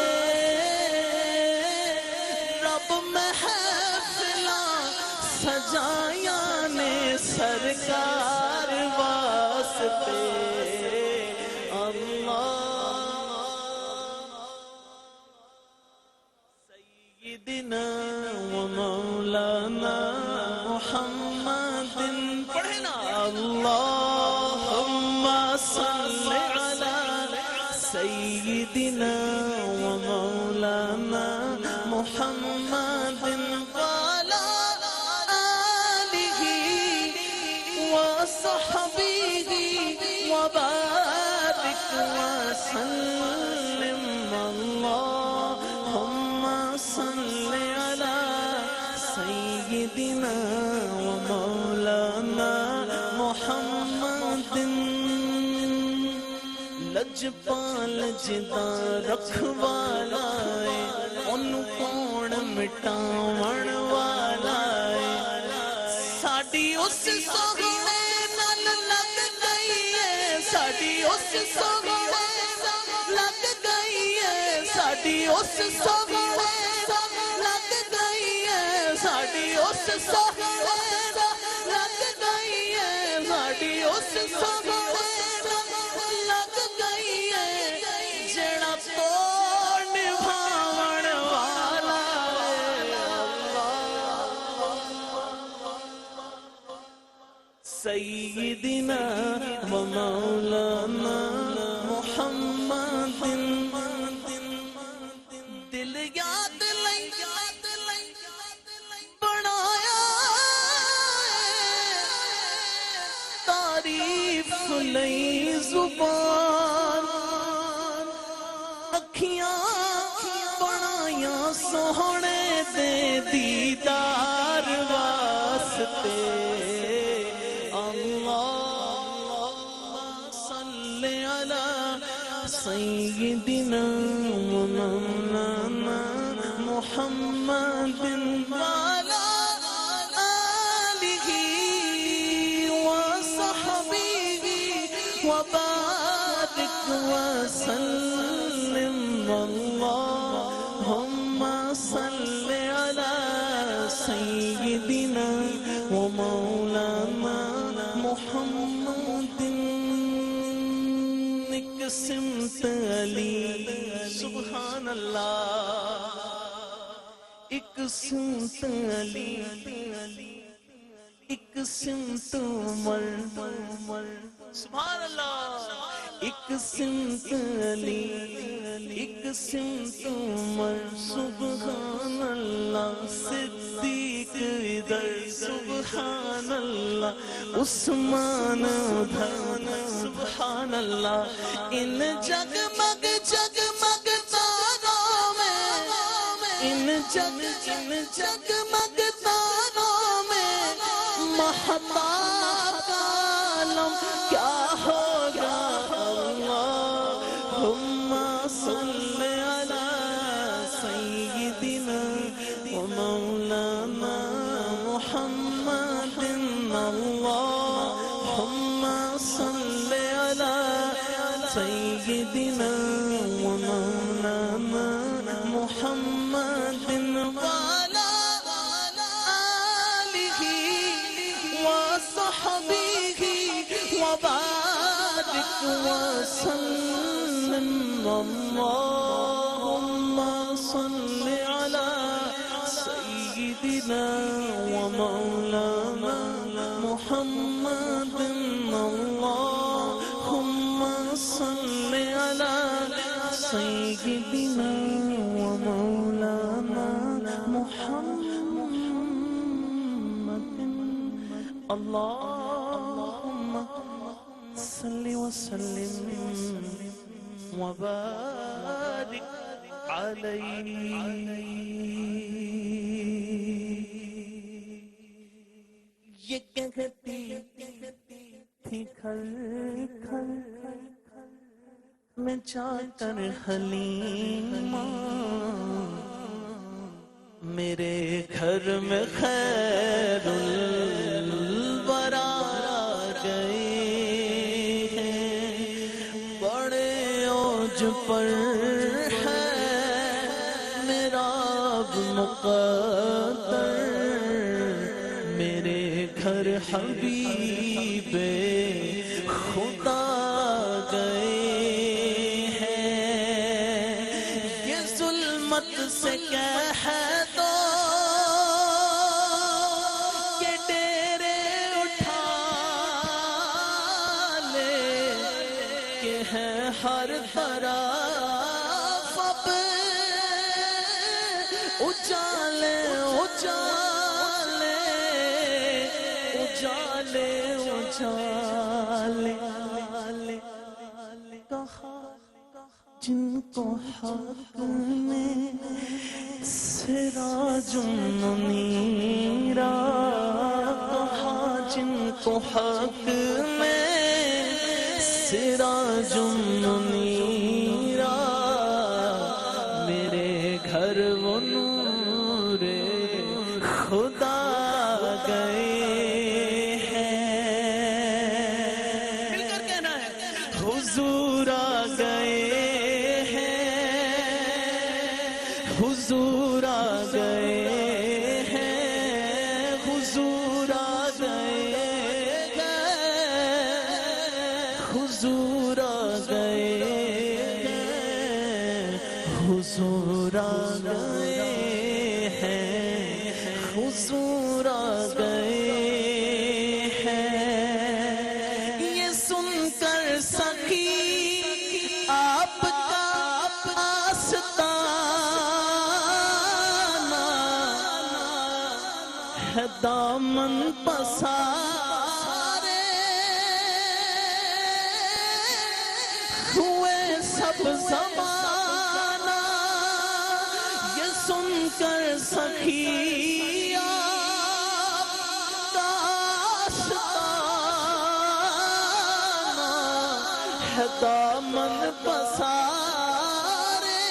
سجایا نے سرکار واسطے اللہ سیدنا و مولانا محمد پڑھنا اللہم صلی علی سیدنا و مولانا محمد وصحبه وبارك وسلم اللهم صل على سيدنا ومولانا محمد لجپال جدا رکھوالا ہے انہوں کون مٹاون والا ہے ساڑی اس سغنے نال لگ گئی ہے ساڑی اس سغنے لگ گئی ہے ساڑی اس سغنے لگ گئی ہے ساڑی اس سغنے لگ گئی ہے ساڑی اس سغنے لگ گئی ہے جڑا توڑ نبھاون والا سیدنا و مولانا محمد دل یاد لئی بنایا تعریف لئی زبان اکھیاں بنایا سوہنے دے دیدار واسطے سیدنا و مولانا محمد وعلى آلہ وصحبہ وبارک وسلم اللہم صل علی سیدنا و مولانا محمد سمت علی سبحان اللہ ایک سمت علی ایک سمت عمر سبحان اللہ ایک سمت علی ایک سمت عمر سبحان اللہ، صدیق ادھر سبحان اللہ، عثمان ادھر سبحان اللہ، ان جگمگ جگمگ تاروں میں، ان جگمگ تاروں میں مہتاب کا عالم کیا ہوگا؟ اللہم صلی علی سیدنا و مولانا محمد، اللہم صلی علی سیدنا و مولانا محمد وعلی آلہ وصحبہ وبارک وسلم، اللہم صلی علی سیدنا و مولانا محمد، اللہم صلی علی سیدنا و مولانا محمد، اللہم صلی وسلم وبارک علیہ۔ یہ کہتی تھی کھل کھل میں جا کر حلیمہ، میرے گھر میں خیر الورا گئے ہیں، بڑے اوج پر ہے میرا اب مقدر، میرے گھر حبیب خدا گئے ہیں، یہ ظلمت سے کہہ دو کہ ڈیرے اٹھا لے، کہ ہے ہر طرف اب اجالے اجالے اجالے اجالے، کہا جن کو حق میں سراج منیرا، کہا جن کو حق میں سراج منیرا، میرے گھر وہ نور خدا گئے ہیں، مل کر کہنا ہے حضور آ گئے ہیں، حضور آ گئے ہیں، حضور آ گئے ہیں، حضور آ گئے ہیں، حضور آ گئے ہیں، حضور آ گئے ہیں، یہ سن کر سخی آپ کا آستانہ ہے، دامن پسارے ہوئے سب زمانہ، یہ سن کر سخی آپ کا آستانہ ہے، دامن پسارے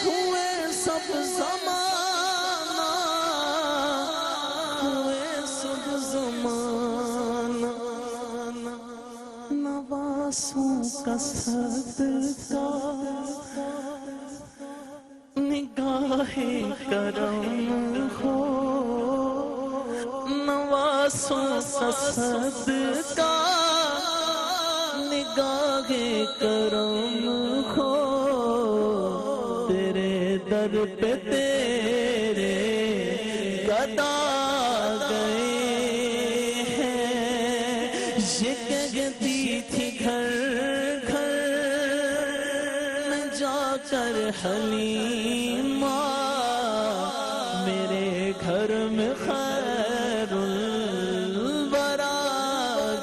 ہوئے سب زمانہ، ہوئے سب زمانہ، نواسوں کا صدقہ نگاہ کرم ہو، نواسوں کا صدقہ نگاہ کرم ہو، تیرے در پہ تیرے گدا گئے ہیں، یہ کہتی تھی گھر گھر میں جا کر حلیمہ میرے گھر میں خیر الورا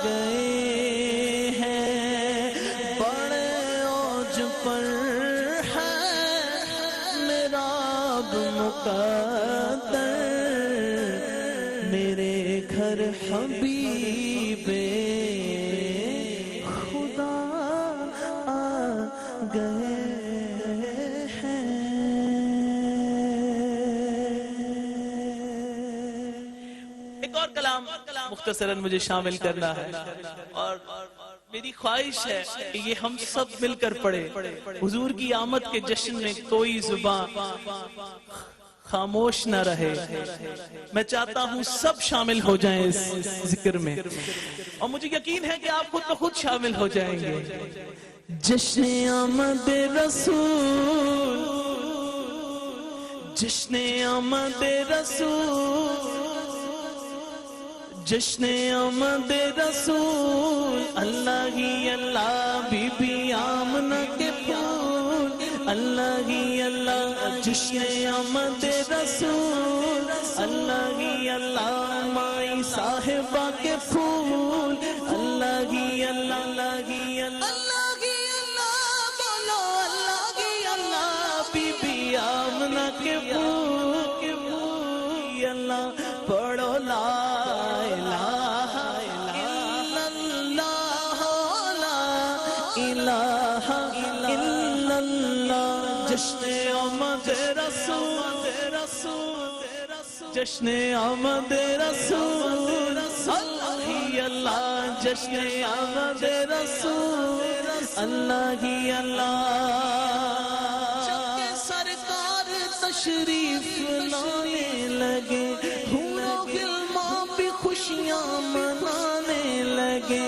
گئے ہیں بڑے اوج پر ہے میرا اب مقدر میرے گھر حبیب خدا آ گئے ہیں۔ ایک اور کلام مختصراً مجھے شامل کرنا ہے اور میری خواہش ہے کہ یہ ہم سب مل کر پڑھے۔ حضور کی آمد کے جشن میں کوئی زبان خاموش نہ رہے، میں چاہتا ہوں سب شامل ہو جائیں اس ذکر میں، اور مجھے یقین ہے کہ آپ خود بخود شامل ہو جائیں گے۔ جشن آمد رسول، جشن آمد رسول، جشن آمد رسول، اللہ ہی اللہ بی بی آمنہ کے پھول، اللہ ہی اللہ جشن آمد رسول، اللہ ہی اللہ مائی صاحبہ کے پھول، اللہ ہی اللہ اللہ ہی اللہ بولو اللہ ہی اللہ بی بی آمنہ کے پھول، اللہ پڑھو لا الہ الا اللہ لا الہ الا اللہ۔ جشن آمد رسول، جشن آمد رسول، اللہ ہی اللہ جشن آمد رسول، اللہ ہی اللہ۔ جب سرکار تشریف لانے لگے حور و غلمان بھی خوشیاں منانے لگے،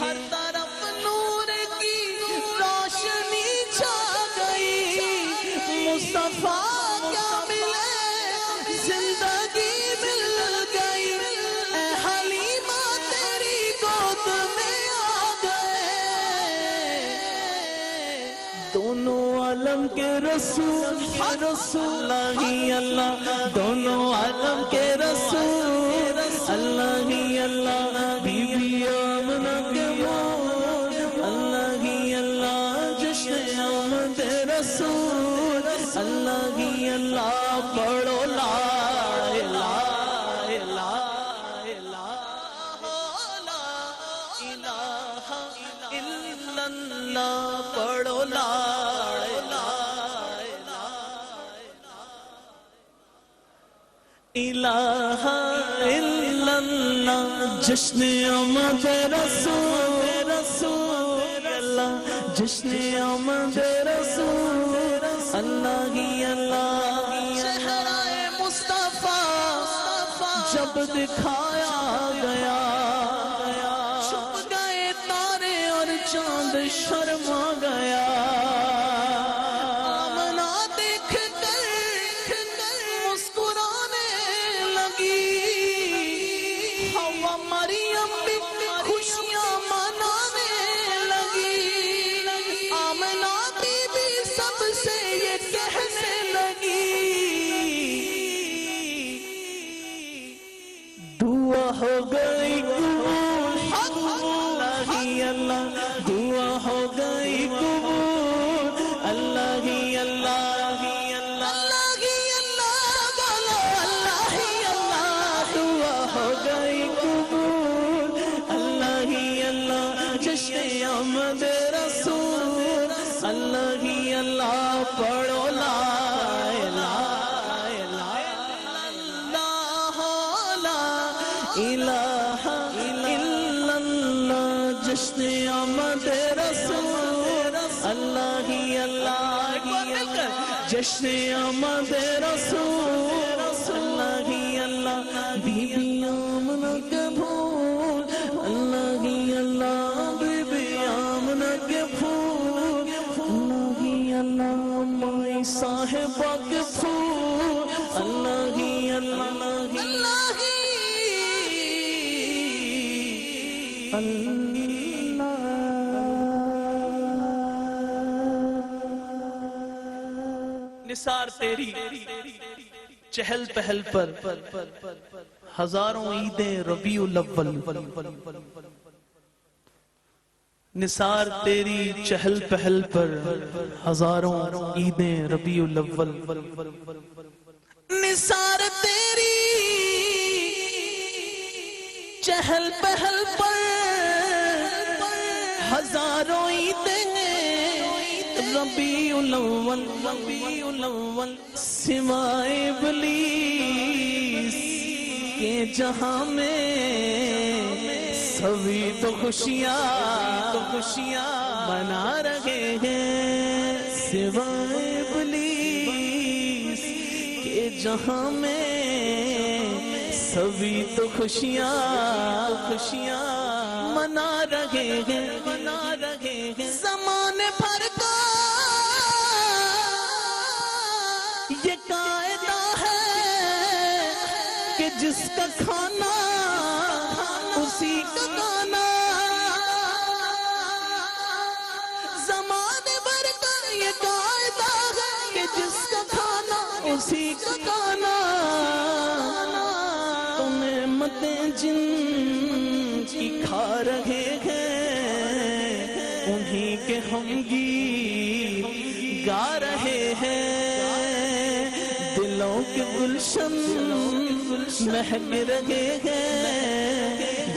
ہر طرف نور کی روشنی چھا گئی، مصطفیٰ کیا ملے زندگی مل گئی، اے حلیمہ تیری گود میں آ گئے دونوں عالم کے رسول، اللہ ہی اللہ دونوں عالم کے رسول، اللہ ہی اللہ بی بی آمنہ کے مول، اللہ ہی اللہ جشن آمد رسول، اللہ ہی اللہ پڑھو لا الہ الا اللہ، پڑھو لا الہ الا اللہ۔ جشن آمد رسول، اللہ جشن آمد رسول، اللہ ہی اللہ۔ چہرہ مصطفیٰ جب دکھایا گیا، چھپ گئے تارے اور چاند شرما گیا، آمنہ دیکھ کر مسکرانے لگی، حوا مریم بھی خوشیاں منانے لگی، آمنہ بی بی سب سے یہ کہنے لگی، دعا ہو گئی قبول، اللہ ہی اللہ دعا ہو گئی قبول، اللہ ہی اللہ اللہ ہی اللہ بولو اللہ ہی اللہ دعا ہو گئی قبول، اللہ ہی اللہ جشن آمد رسول، اللہ ہی اللہ پڑھو لا الہ الا اللہ، جشن آمد رسول، اللہ ہی اللہ جشن آمد رسول، اللہ ہی اللہ بی بی آمنہ کے پھول، اللہ ہی اللہ بی بی آمنہ کے پھول، اللہ ہی اللہ مائی صاحبہ کے پھول، اللہ ہی اللہ اللہ نثار تیری چہل پہل پر ہزاروں عیدیں ربیع الاول، نثار تیری چہل پہل پر ہزاروں عیدیں ربیع الاول، نثار تیری چہل پہل پر ہزاروں عیدیں ربیع الاول، ربیع الاول، سوائے ابلیس کے جہاں میں سبھی تو خوشیاں منا رہے ہیں، سوائے ابلیس کے جہاں میں سبھی تو خوشیاں منا رہے ہیں، زمانے بھر کا یہ قاعدہ ہے کہ جس کا کھانا اسی کا گانا، زمانے بھر کا یہ قاعدہ ہے کہ جس کا کھانا اسی کا گانا، تو نعمتیں جن کی کھا رہے ہیں انہی کے ہم گیت گا رہے ہیں، دلوں کے گلشن مہک رہے ہیں،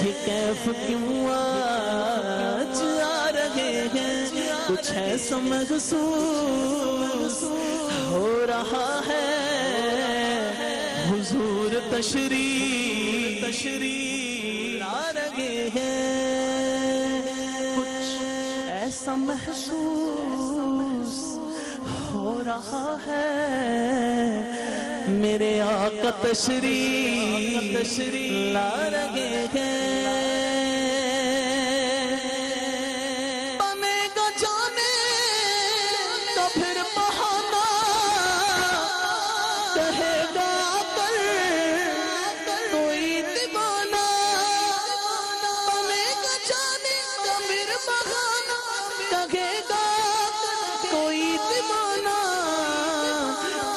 یہ کیف کیوں آج آ رہے ہیں، کچھ ایسا محسوس ہو رہا ہے، حضور تشریف لا رہے ہیں، کچھ ایسا محسوس ہو رہا ہے، میرے آقا تشریف لا رہے ہیں، بنے گا جانے تو پھر بہانا، کہے گا کر کوئی دیوانہ، بنے گا جانے تو پھر بہانا، کہے گا کوئی دیوانہ،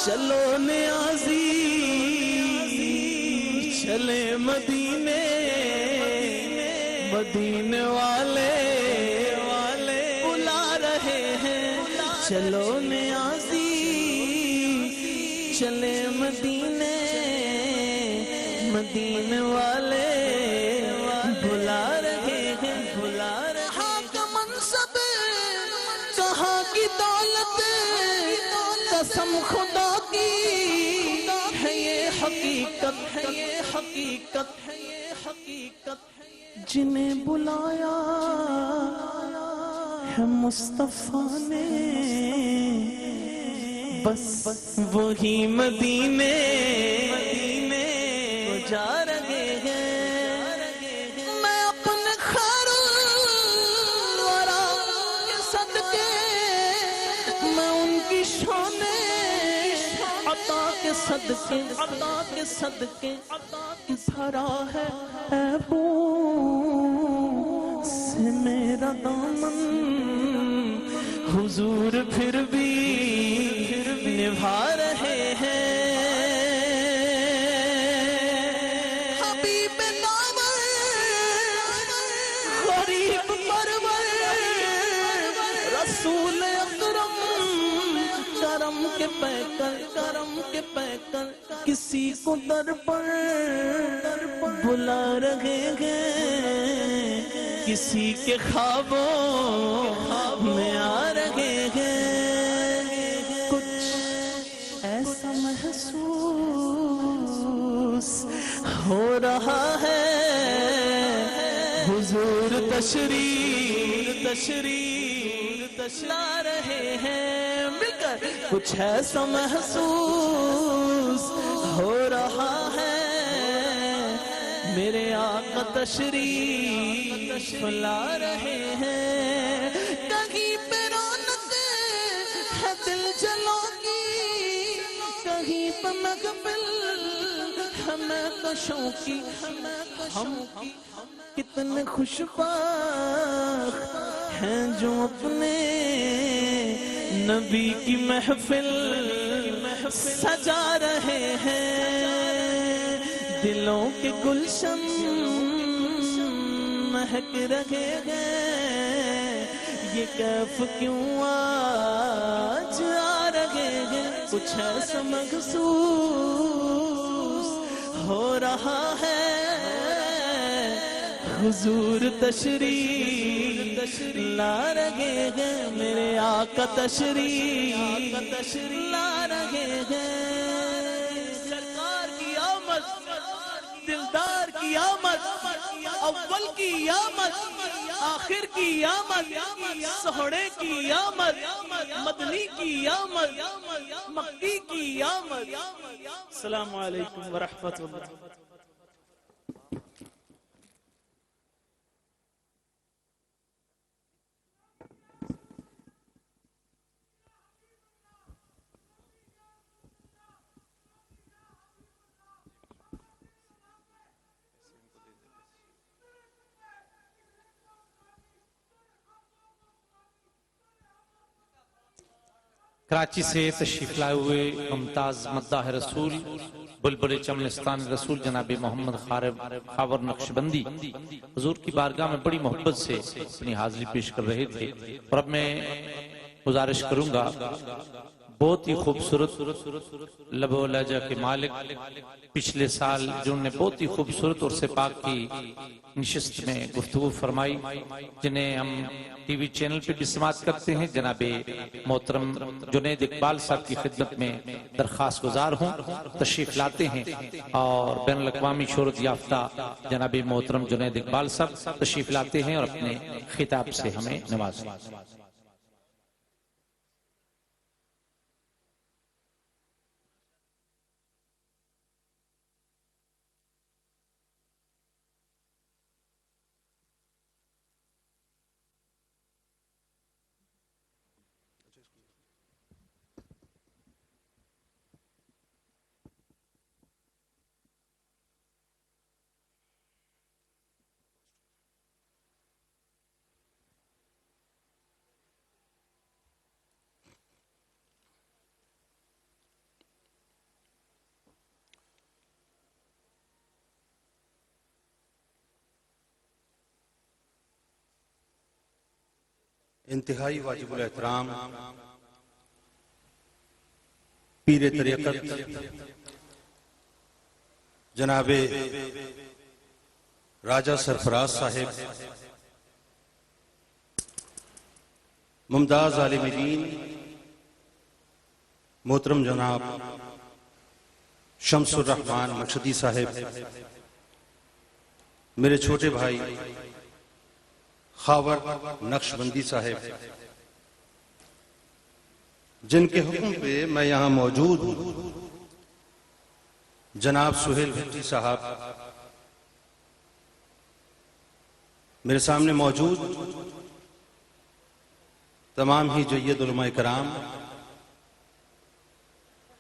چلو نیازی چلے مدینے، مدینے والے بلا رہے ہیں، چلو نیازی چلے مدینے، مدینے والے بلا رہے ہیں، کہاں کا منصب کہاں کی دولت، قسم خدا کی ہے یہ حقیقت، ہے یہ حقیقت، ہے یہ حقیقت، جنہیں بلایا ہے مصطفیٰ نے بس وہی مدینے کو جا رہے ہیں، میں اپنے خیر الورا کے صدقے، میں ان کی شان عطا کے صدقے بھرا ہے سے میرا دامن، حضور پھر بھی نبھا رہے ہیں، حبیب دامن غریب پرور رسول اکرم، کرم کے پیکر کسی کو در پر بلا رہے ہیں، کسی کے خوابوں میں آ رہے ہیں، کچھ ایسا محسوس ہو رہا ہے، حضور تشریف لا رہے ہیں، مل کر کچھ ایسا محسوس ہو رہا ہے، میرے آقا تشریف لا رہے ہیں، کہیں پہ رونق ہے دل جلوں کی، کہیں پہ محفل ہمیں کشوں کی، ہم کتنے خوشبخت ہیں جو اپنے نبی کی محفل سجا رہے ہیں، دلوں کے گلشن مہک رہے ہیں، یہ کیف کیوں آج آ رہے ہیں، کچھ ایسا محسوس ہو رہا ہے، حضور تشریف لا رہے ہیں، میرے آقا تشریف لا رہے ہیں، سرکار کی آمد، دلدار کی آمد، اول کی آمد، آخر کی آمد، سہڑے کی آمد، مدنی کی آمد، مکی کی آمد۔ السلام علیکم ورحمۃ اللہ۔ کراچی سے تشریف لائے ہوئے ممتاز مداح رسول بلبل چمنستان رسول جناب محمد خاور نقشبندی حضور کی بارگاہ میں بڑی محبت سے اپنی حاضری پیش کر رہے تھے، اور اب میں گزارش کروں گا، بہت ہی خوبصورت لب و لہجہ کے مالک، پچھلے سال جنہوں نے بہت ہی خوبصورت اور سپاک کی نشست میں گفتگو فرمائی، جنہیں ہم ٹی وی چینل پہ بھی سماعت کرتے ہیں، جناب محترم جنید اقبال صاحب کی خدمت میں درخواست گزار ہوں تشریف لاتے ہیں، اور بین الاقوامی شہرت یافتہ جناب محترم جنید اقبال صاحب تشریف لاتے ہیں اور اپنے خطاب سے ہمیں نوازیں۔ انتہائی واجب الاحترام پیر طریقت جناب راجہ سرفراز صاحب، ممتاز عالم دین محترم جناب شمس الرحمان مقشدی صاحب، میرے چھوٹے بھائی خاور نقشبندی صاحب، جن کے حکم پہ میں یہاں موجود ہوں، جناب سہیل بھٹی صاحب میرے سامنے موجود، تمام ہی جید علماء کرام،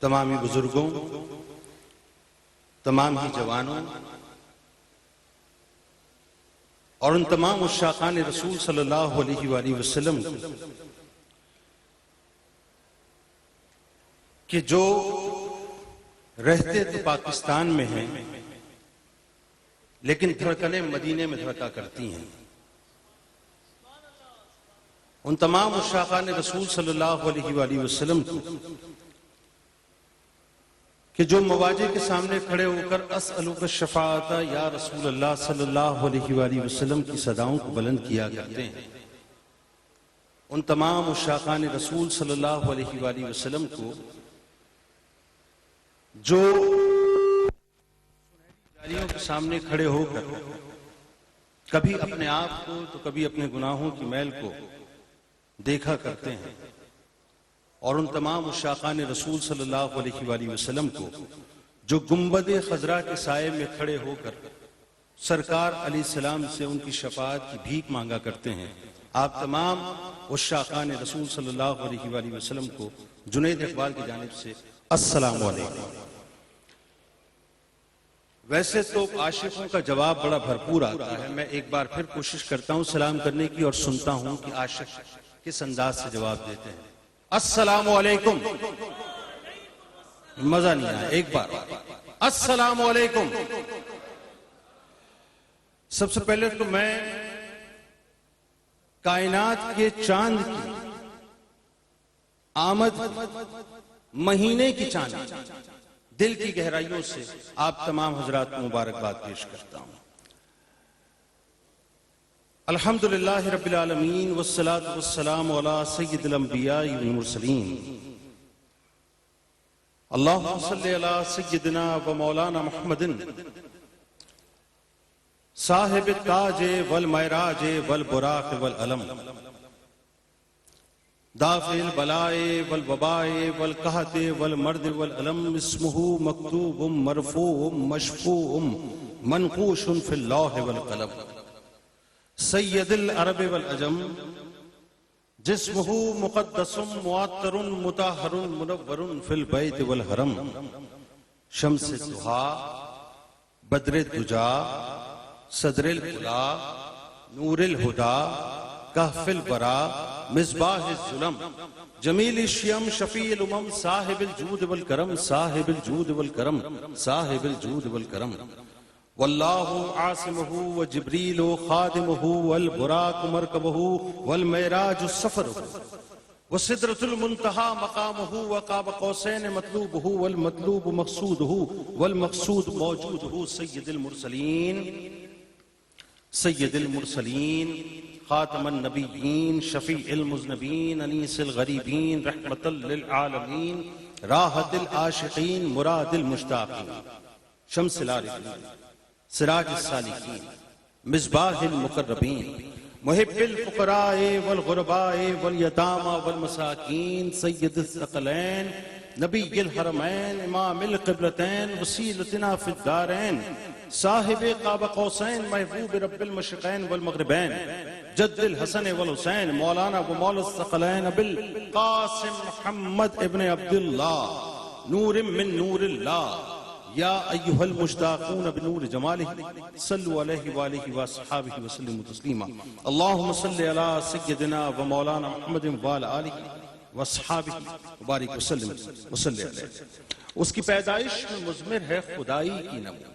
تمام ہی بزرگوں، تمام ہی جوانوں، اور ان تمام عشاقان رسول صلی اللہ علیہ وآلہ وسلم کہ جو رہتے تو پاکستان میں ہیں لیکن دھڑکنیں مدینے میں دھڑکا کرتی ہیں، ان تمام عشاقان رسول صلی اللہ علیہ وآلہ وسلم کہ جو مواجہ کے سامنے کھڑے ہو کر اسألک الشفاعۃ یا رسول اللہ صلی اللہ علیہ وآلہ وسلم کی صداؤں کو بلند کیا کرتے ہیں، ان تمام عشاقان رسول صلی اللہ علیہ وآلہ وسلم کو جو جالیوں کے سامنے کھڑے ہو کر کبھی اپنے آپ کو تو کبھی اپنے گناہوں کی میل کو دیکھا کرتے ہیں، اور ان تمام عشاقان رسول صلی اللہ علیہ وآلہ وسلم کو جو گنبد خضرا کے سائے میں کھڑے ہو کر سرکار علیہ السلام سے ان کی شفاعت کی بھیک مانگا کرتے ہیں، آپ تمام عشاقان رسول صلی اللہ علیہ وآلہ وسلم کو جنید اقبال کی جانب سے السلام علیکم۔ ویسے تو عاشقوں کا جواب بڑا بھرپور آتا ہے، میں ایک بار پھر کوشش کرتا ہوں سلام کرنے کی، اور سنتا ہوں کہ عاشق کس انداز سے جواب دیتے ہیں۔ السلام علیکم۔ مزہ نہیں آیا، ایک بار السلام علیکم۔ سب سے پہلے تو میں کائنات کے چاند کی آمد، مہینے کی چاند، دل کی گہرائیوں سے آپ تمام حضرات کو مبارکباد پیش کرتا ہوں۔ الحمدللہ رب العالمین والصلاة والسلام علی سید الانبیاء والمرسلین، اللہم صلی علی سیدنا و مولانا محمد صاحب التاج والمعراج والبراق والعلم، دافع البلاء والوباء والقحط والمرض والعلم، اسمہ مکتوب مرفوع مشفوع منقوش فی اللوح والقلم، سید العرب والعجم، جسمہ مقدس معطر مطہر منور فی البیت والحرم، شمس ضحیٰ بدر الدجا صدر العلا نور الہدا کہف البرا مصباح الظلم، جمیل الشیم شفیع الامم، صاحب الجود والکرم، صاحب الجود والکرم، صاحب الجود والکرم، واللہ عاصمہ وجبریل خادمہ والبراق مرکبہ والمعراج سفرہ وسدرۃ المنتہی مقامہ وقاب قوسین مطلوبہ والمطلوب مقصودہ والمقصود موجودہ، سید المرسلین، سید المرسلین، خاتم النبیین، شفیع المذنبین، انیس الغریبین، رحمۃ للعالمین، راحت العاشقین، مراد المشتاقین، شمس العارفین، سراج السالکین، مصباح المقربین، محب الفقراء والغرباء والیتامى والمساکین، سید الثقلین، نبی الحرمین، امام القبلتین، وسیلتنا فی الدارین، صاحب قاب قوسین، محبوب رب المشرقین والمغربین، جد الحسن والحسین، مولانا و مولا الثقلین ابی القاسم محمد ابن عبداللہ، نور من نور اللہ، یا ایہا المشتاقون بنور جمالہ، صلو علیہ وآلہ وصحابہ وسلم تسلیما، اللہم صلی علی سیدنا و مولانا محمد وآلہ آلہ وصحابہ وبارک وسلم وصلی علیہ۔ اس کی پیدائش میں مضمر ہے خدائی کی نمود،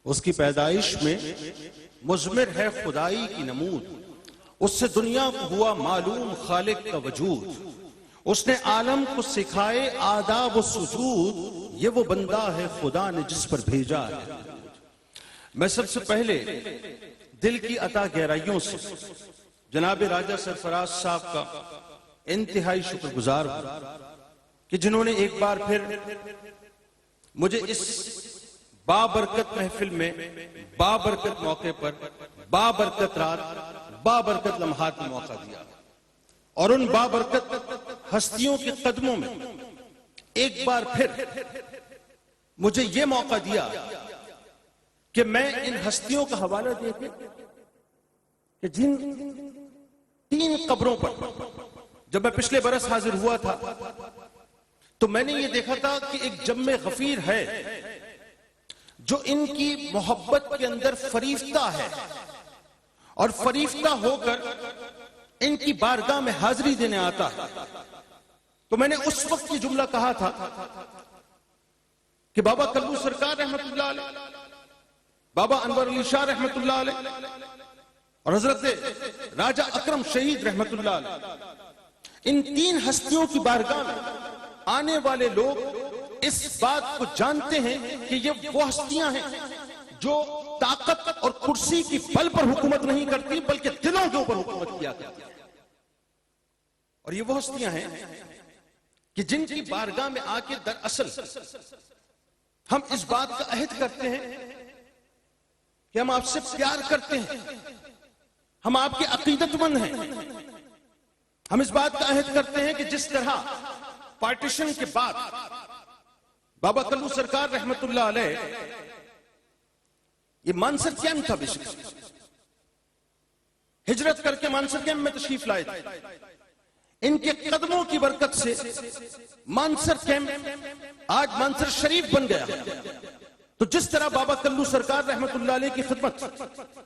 اس کی پیدائش میں مضمر ہے خدائی کی نمود، اس سے دنیا کو ہوا معلوم خالق کا وجود، اس نے عالم کو سکھائے آداب و سجود، یہ وہ بندہ ہے خدا نے جس پر بھیجا ہے۔ میں سب سے پہلے دل کی عطا گہرائیوں سے جناب راجہ سرفراز صاحب کا انتہائی شکر گزار ہوں کہ جنہوں نے ایک بار پھر مجھے اس بابرکت محفل میں، بابرکت موقع پر، بابرکت رات، بابرکت لمحات میں موقع دیا، اور ان بابرکت ہستیوں کے قدموں میں ایک بار پھر مجھے یہ موقع دیا کہ میں ان ہستیوں کا حوالہ دے کے کہ جن 3 قبروں پر جب میں پچھلے برس حاضر ہوا تھا تو میں نے یہ دیکھا تھا کہ ایک جم غفیر ہے جو ان کی محبت کے اندر فریفتہ ہے، اور فریفتہ ہو کر ان کی بارگاہ میں حاضری دینے آتا ہے۔ تو میں نے اس وقت یہ جملہ کہا تھا کہ بابا کلو سرکار رحمت اللہ علیہ، بابا انور علی شاہ رحمت اللہ علیہ، اور حضرت راجہ اکرم شہید رحمت اللہ علیہ، ان 3 ہستیوں کی بارگاہ میں آنے والے لوگ اس بات کو جانتے ہیں کہ یہ وہ ہستیاں ہیں جو طاقت اور کرسی کی بل پر حکومت نہیں کرتی بلکہ دلوں کے اوپر حکومت کیا کرتی ہے، اور یہ وہ ہستیاں ہیں کہ جن کی بارگاہ میں آ کے دراصل ہم اس بات کا عہد کرتے ہیں کہ ہم آپ سے پیار کرتے ہیں، ہم آپ کے عقیدت مند ہیں، ہم اس بات کا عہد کرتے ہیں کہ جس طرح پارٹیشن کے بعد بابا کلو سرکار رحمت اللہ علیہ، یہ مانسر کیمپ تھا، ہجرت کر کے مانسر کیمپ میں تشریف لائے تھے، ان کے قدموں کی برکت سے مانسر کیمپ آج مانسر شریف بن گیا۔ تو جس طرح بابا کلو سرکار رحمت اللہ علیہ کی خدمت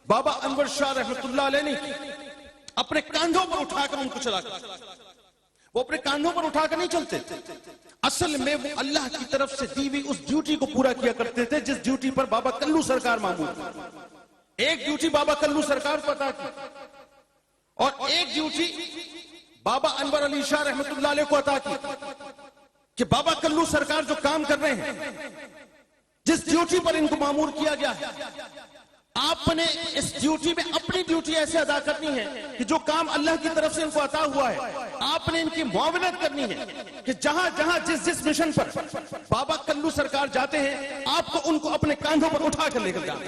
بابا انور شاہ رحمت اللہ علیہ نے اپنے کاندھوں پر اٹھا کر ان کو چلا کر، وہ اپنے کاندھوں پر اٹھا کر نہیں چلتے تھے، اصل میں وہ اللہ کی طرف سے دی ہوئی اس ڈیوٹی کو پورا کیا کرتے تھے جس ڈیوٹی پر بابا کلو سرکار مامور تھے۔ ایک ڈیوٹی بابا کلو سرکار کو عطا کی اور ایک ڈیوٹی بابا انور علی شاہ رحمت اللہ علیہ کو عطا کی کہ بابا کلو سرکار جو کام کر رہے ہیں، جس ڈیوٹی پر ان کو مامور کیا گیا ہے، آپ نے اس ڈیوٹی میں اپنی ڈیوٹی ایسے ادا کرنی ہے کہ جو کام اللہ کی طرف سے ان کو عطا ہوا ہے آپ نے ان کی معاونت کرنی ہے کہ جہاں جہاں جس مشن پر بابا کلو سرکار جاتے ہیں آپ کو ان کو اپنے کاندھوں پر اٹھا کر لے کر جانا ہے۔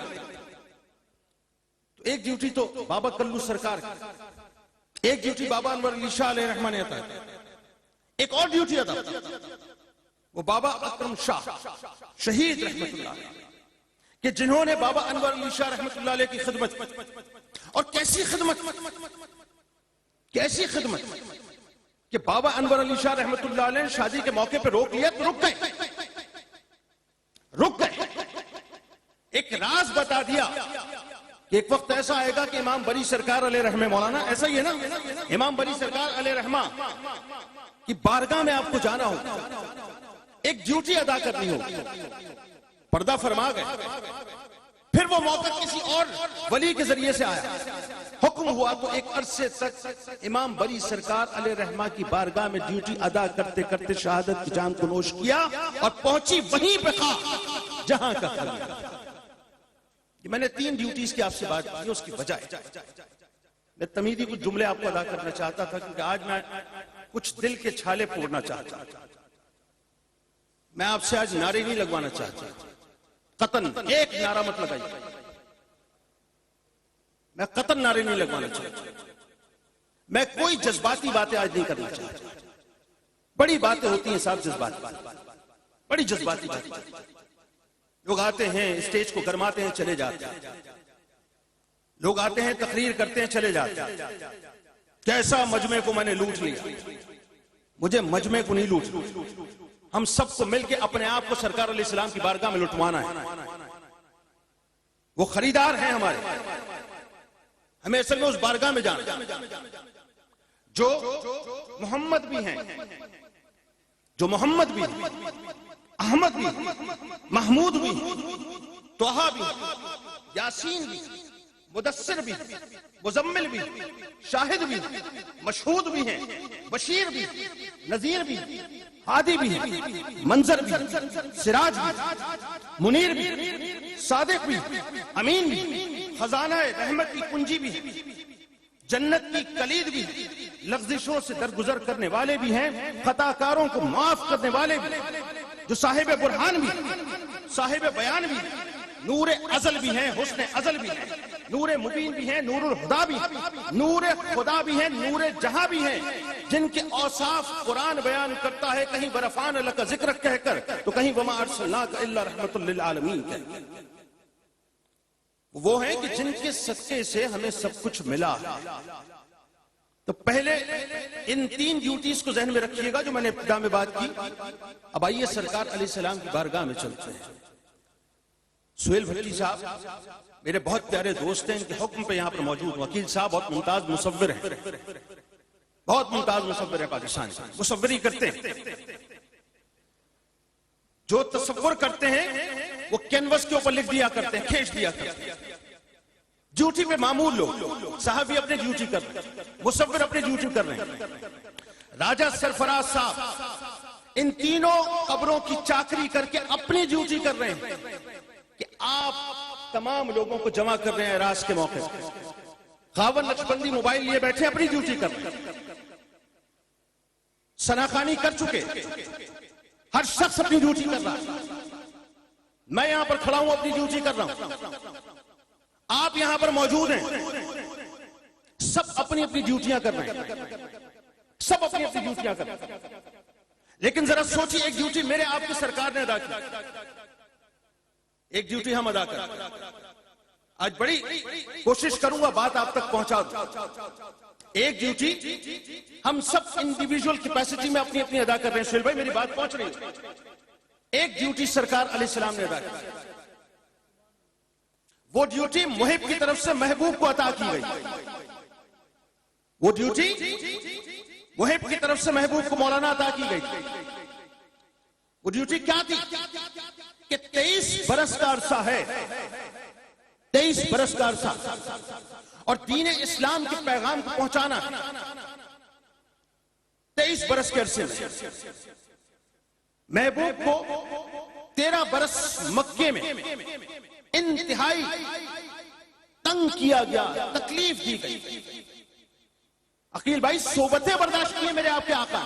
تو ایک ڈیوٹی تو بابا کلو سرکار کی، ایک ڈیوٹی بابا انور علی شاہ علیہ رحمہ نے عطا کی، ایک اور ڈیوٹی عطا وہ بابا اکرم شاہ شہید رحمت اللہ علیہ کہ جنہوں نے بابا انور علی شاہ رحمت اللہ علیہ کی خدمت، اور کیسی خدمت کہ بابا انور علی شاہ رحمت اللہ علیہ نے شادی کے موقع پہ روک لیا تو رک گئے، ایک راز بتا دیا کہ ایک وقت ایسا آئے گا کہ امام بری سرکار علیہ رحمہ، مولانا ایسا ہی ہے نا، امام بری سرکار علیہ رحمہ کی بارگاہ میں آپ کو جانا ہوگا، ایک ڈیوٹی ادا کرنی ہوگی، پردہ فرما گئے، پھر وہ موقع کسی اور ولی کے ذریعے سے آیا، حکم ہوا تو ایک عرصے تک امام بری سرکار علیہ رحمہ کی بارگاہ میں ڈیوٹی ادا کرتے کرتے شہادت کی جام کو نوش کیا اور پہنچی وہیں پہ خواہ جہاں کا خلیل۔ میں نے 3 ڈیوٹیز کی آپ سے بات کی، اس کی وجہ میں تمیدی کچھ جملے آپ کو ادا کرنا چاہتا تھا کیونکہ آج میں کچھ دل کے چھالے پھوڑنا چاہتا ہوں۔ میں آپ سے آج نعرے نہیں لگوانا چاہتا، قطن ایک نعرہ مت لگائیے، میں قطن نعرے نہیں لگوانا چاہتا، میں کوئی جذباتی باتیں آج نہیں کرنا چاہتا، بڑی باتیں ہوتی ہیں صاحب، جذباتی، بڑی جذباتی باتیں، لوگ آتے ہیں اسٹیج کو گرماتے ہیں چلے جاتے ہیں، لوگ آتے ہیں تقریر کرتے ہیں چلے جاتے ہیں، کیسا مجمع کو میں نے لوٹ لیا، مجھے مجمع کو نہیں لوٹنا، ہم سب کو مل کے اپنے آپ کو سرکار علیہ السلام کی بارگاہ میں لٹوانا ہے، وہ خریدار ہیں ہمارے، ہمیں اصل میں اس بارگاہ میں جانا جو محمد بھی ہیں، جو محمد بھی ہیں، احمد بھی، محمود بھی، طہا بھی، یاسین بھی، مدثر بھی، مزمل بھی، شاہد بھی، مشہود بھی ہیں، بشیر بھی، نذیر بھی، ہادی بھی، منظر بھی، سراج بھی، منیر بھی، صادق بھی، امین بھی، خزانہ رحمت کی کنجی بھی، جنت کی کلید بھی، لغزشوں سے درگزر کرنے والے بھی ہیں، خطا کاروں کو معاف کرنے والے بھی، جو صاحب برہان بھی، صاحب بیان بھی، نور ازل بھی ہیں، حسن ازل بھی ہیں، نور مبین بھی ہیں، نور الہدا بھی، نور خدا بھی ہیں، نور جہاں بھی ہیں، جن کے اوصاف قرآن بیان کرتا ہے، کہیں برفان لک ذکر کہہ کر تو کہیں وما ارسلناک الا رحمت للعالمین کہہ کر، وہ ہیں کہ جن کے صدقے سے ہمیں سب کچھ ملا۔ تو پہلے ان 3 ڈیوٹیز کو ذہن میں رکھیے گا جو میں نے ابتدا میں بات کی۔ اب آئیے سرکار علیہ السلام کی بارگاہ میں چلتے ہیں۔ سہیل بھٹی صاحب میرے بہت پیارے دوست ہیں، ان کے حکم پہ یہاں پر موجود، وکیل صاحب بہت ممتاز مصور ہیں، بہت ممتاز مصور ہے پاکستان سے، مصوری کرتے ہیں، جو تصور کرتے ہیں وہ کینوس کے اوپر لکھ دیا کرتے ہیں، کھینچ دیا کرتے ہیں۔ ڈیوٹی پہ معمول لوگ، صحافی اپنے ڈیوٹی کر رہے ہیں، مصور اپنے ڈیوٹی کر رہے ہیں۔ راجہ سرفراز صاحب ان تینوں قبروں کی چاکری کر کے اپنی ڈیوٹی کر رہے ہیں کہ آپ تمام لوگوں کو جمع کر رہے ہیں اعراض کے موقع پر۔ خاون نقشبندی موبائل لیے بیٹھے اپنی ڈیوٹی کر رہے ہیں، سناخانی کر چکے، ہر شخص اپنی ڈیوٹی کر رہا ہے۔ میں یہاں پر کھڑا ہوں، اپنی ڈیوٹی کر رہا ہوں، آپ یہاں پر موجود ہیں، سب اپنی اپنی ڈیوٹیاں کر رہے ہیں، سب اپنی اپنی ڈیوٹیاں کر رہے ہیں۔ لیکن ذرا سوچیے، ایک ڈیوٹی میرے آپ کی سرکار نے ادا کی، ایک ڈیوٹی ہم ادا کریں۔ آج بڑی کوشش کروں گا بات آپ تک پہنچا دوں۔ ایک ڈیوٹی ہم سب انڈیویجول کیپیسٹی میں اپنی اپنی ادا کر رہے ہیں۔ سہیل بھائی میری بات پہنچ رہی ہے؟ ایک ڈیوٹی سرکار علیہ السلام نے ادا کی، وہ ڈیوٹی محب کی طرف سے محبوب کو عطا کی گئی، وہ ڈیوٹی وہیب کی طرف سے محبوب کو مولانا عطا کی گئی تھی. وہ ڈیوٹی کیا تھی کہ 23 برس کا عرصہ ہے, 23 برس کا عرصہ, اور دین اسلام کے پیغام کو پہنچانا 23 برس کے عرصے میں. محبوب کو 13 برس مکے میں انتہائی تنگ کیا گیا, تکلیف دی گئی. عقیل بھائی, صحبتیں برداشت کی ہیں میرے آپ کے آقا,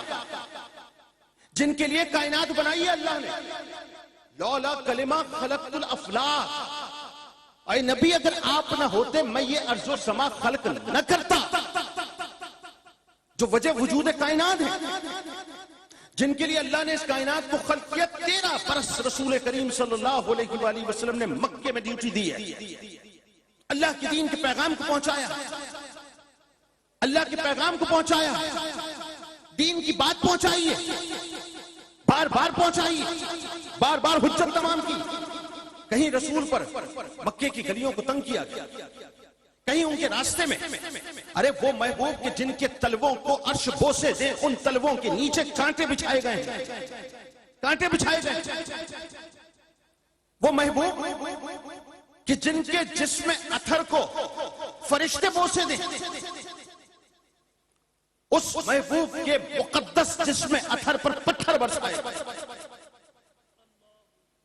جن کے لیے کائنات بنائی ہے اللہ نے. لولا کلمہ خلقت الافلاق, اے نبی اگر آپ نہ ہوتے میں یہ ارض و سما خلق نہ کرتا. جو وجہ وجود کائنات ہے, جن کے لیے اللہ نے اس کائنات کو خلق کیا. 13 برس رسول کریم صلی اللہ علیہ وآلہ وسلم نے مکے میں ڈیوٹی دی ہے. اللہ کے دین کے پیغام کو پہنچایا, اللہ کے پیغام کو پہنچایا, دین کی بات پہنچائی ہے, بار بار پہنچائی, بار بار حجت تمام کی. کہیں رسول پر مکے کی گلیوں کو تنگ کیا گیا, کہیں ان کے راستے میں, ارے وہ محبوب کے جن کے تلووں کو عرش بوسے دے, ان تلووں کے نیچے کانٹے بچھائے گئے ہیں, کانٹے بچھائے گئے. وہ محبوب کہ جن کے جسم اتھر کو فرشتے بوسے دیں, اس محبوب کے مقدس جسم اتھر پر پتھر برسائے.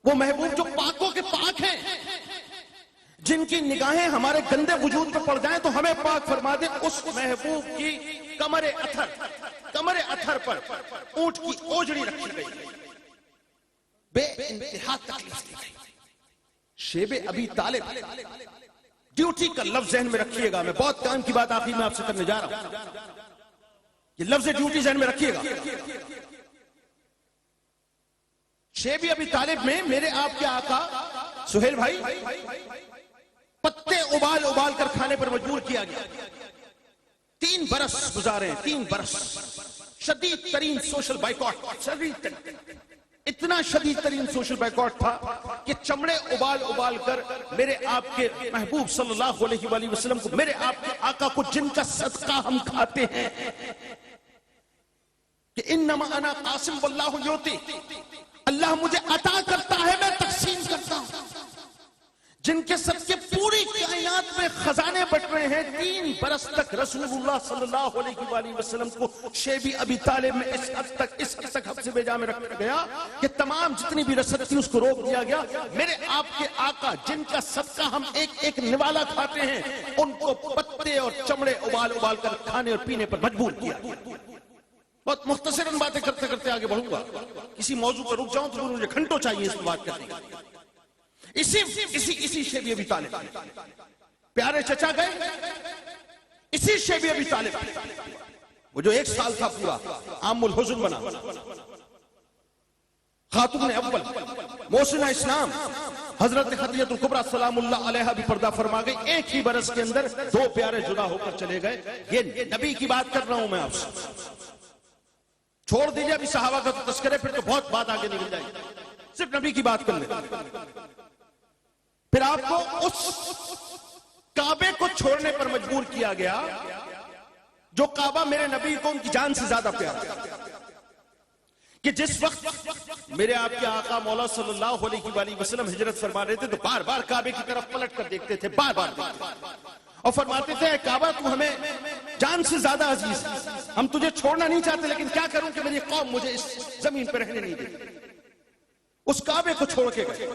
وہ محبوب جو پاکوں کے پاک ہیں, جن کی نگاہیں ہمارے گندے وجود پہ پڑ جائیں تو ہمیں پاک فرما دے. اس محبوب کی کمر اتھر پر اونٹ کی اوجڑی رکھی گئی, بے انتہا تکلیف دی گئی. شیب ابی طالب, ڈیوٹی کا لفظ ذہن میں رکھیے گا. میں بہت کام کی بات آخر میں آپ سے کرنے جا رہا ہوں, یہ لفظ ڈیوٹی ذہن میں رکھیے گا. شیب ابی طالب میں میرے آپ کے آقا سہیل بھائی پتے ابال ابال کر کھانے پر مجبور کیا گیا. 3 برس گزارے, 3 برس شدید ترین سوشل بائیکاٹ, اتنا شدید ترین سوشل بائیکاٹ تھا کہ چمڑے ابال ابال کر میرے آپ کے محبوب صلی اللہ علیہ وآلہ وسلم کو, میرے آپ کے آقا کو, جن کا صدقہ ہم کھاتے ہیں کہ انما انا قاسم واللہ یوتی, اللہ مجھے عطا کرتا ہے میں تقسیم کرتا ہوں, جن کے صدقے پوری کائنات میں خزانے بٹ رہے ہیں. 3 برس تک رسول اللہ صلی اللہ علیہ وآلہ وسلم کو شیبی ابی طالب میں اس حد تک حبس بیجا میں رکھا گیا کہ تمام جتنی بھی رسد تھی اس کو روک دیا گیا. میرے آپ کے آقا جن کا صدقہ ہم ایک ایک نوالا کھاتے ہیں, ان کو پتے اور چمڑے ابال ابال کر کھانے اور پینے پر مجبور کیا. بہت مختصراً باتیں کرتے کرتے آگے بڑھوں گا. کسی موضوع پر رک جاؤں تو مجھے گھنٹوں چاہیے اس پر بات کرنے کے. اسی شیبی ابی طالب پیارے چچا گئے, اسی شیبی ابی طالب وہ جو 1 سال تھا پورا عام الحزن بنا, خاتون اول محسنہ اسلام حضرت خدیجہ الکبریٰ سلام اللہ علیہا بھی پردہ فرما گئی. 1 ہی برس کے اندر 2 پیارے جدا ہو کر چلے گئے. یہ نبی کی بات کر رہا ہوں میں آپ سے, چھوڑ دیجئے ابھی صحابہ کا تو تذکرے, پھر تو بہت بات آگے نکل جائے گی, صرف نبی کی بات کر لیں. پھر آپ کو اس کعبے کو چھوڑنے پر مجبور کیا گیا جو کعبہ میرے نبی کو ان کی جان سے زیادہ پیارا, کہ جس وقت میرے آپ کے آقا مولا صلی اللہ علیہ وآلہ وسلم ہجرت فرما رہے تھے تو بار بار کعبے کی طرف پلٹ کر دیکھتے تھے, بار بار اور فرماتے تھے, اے کعبہ تو ہمیں جان سے زیادہ عزیز, ہم تجھے چھوڑنا نہیں چاہتے, لیکن کیا کروں کہ میری قوم مجھے اس زمین پہ رہنے نہیں دے. اس کعبے کو چھوڑ کے گئے,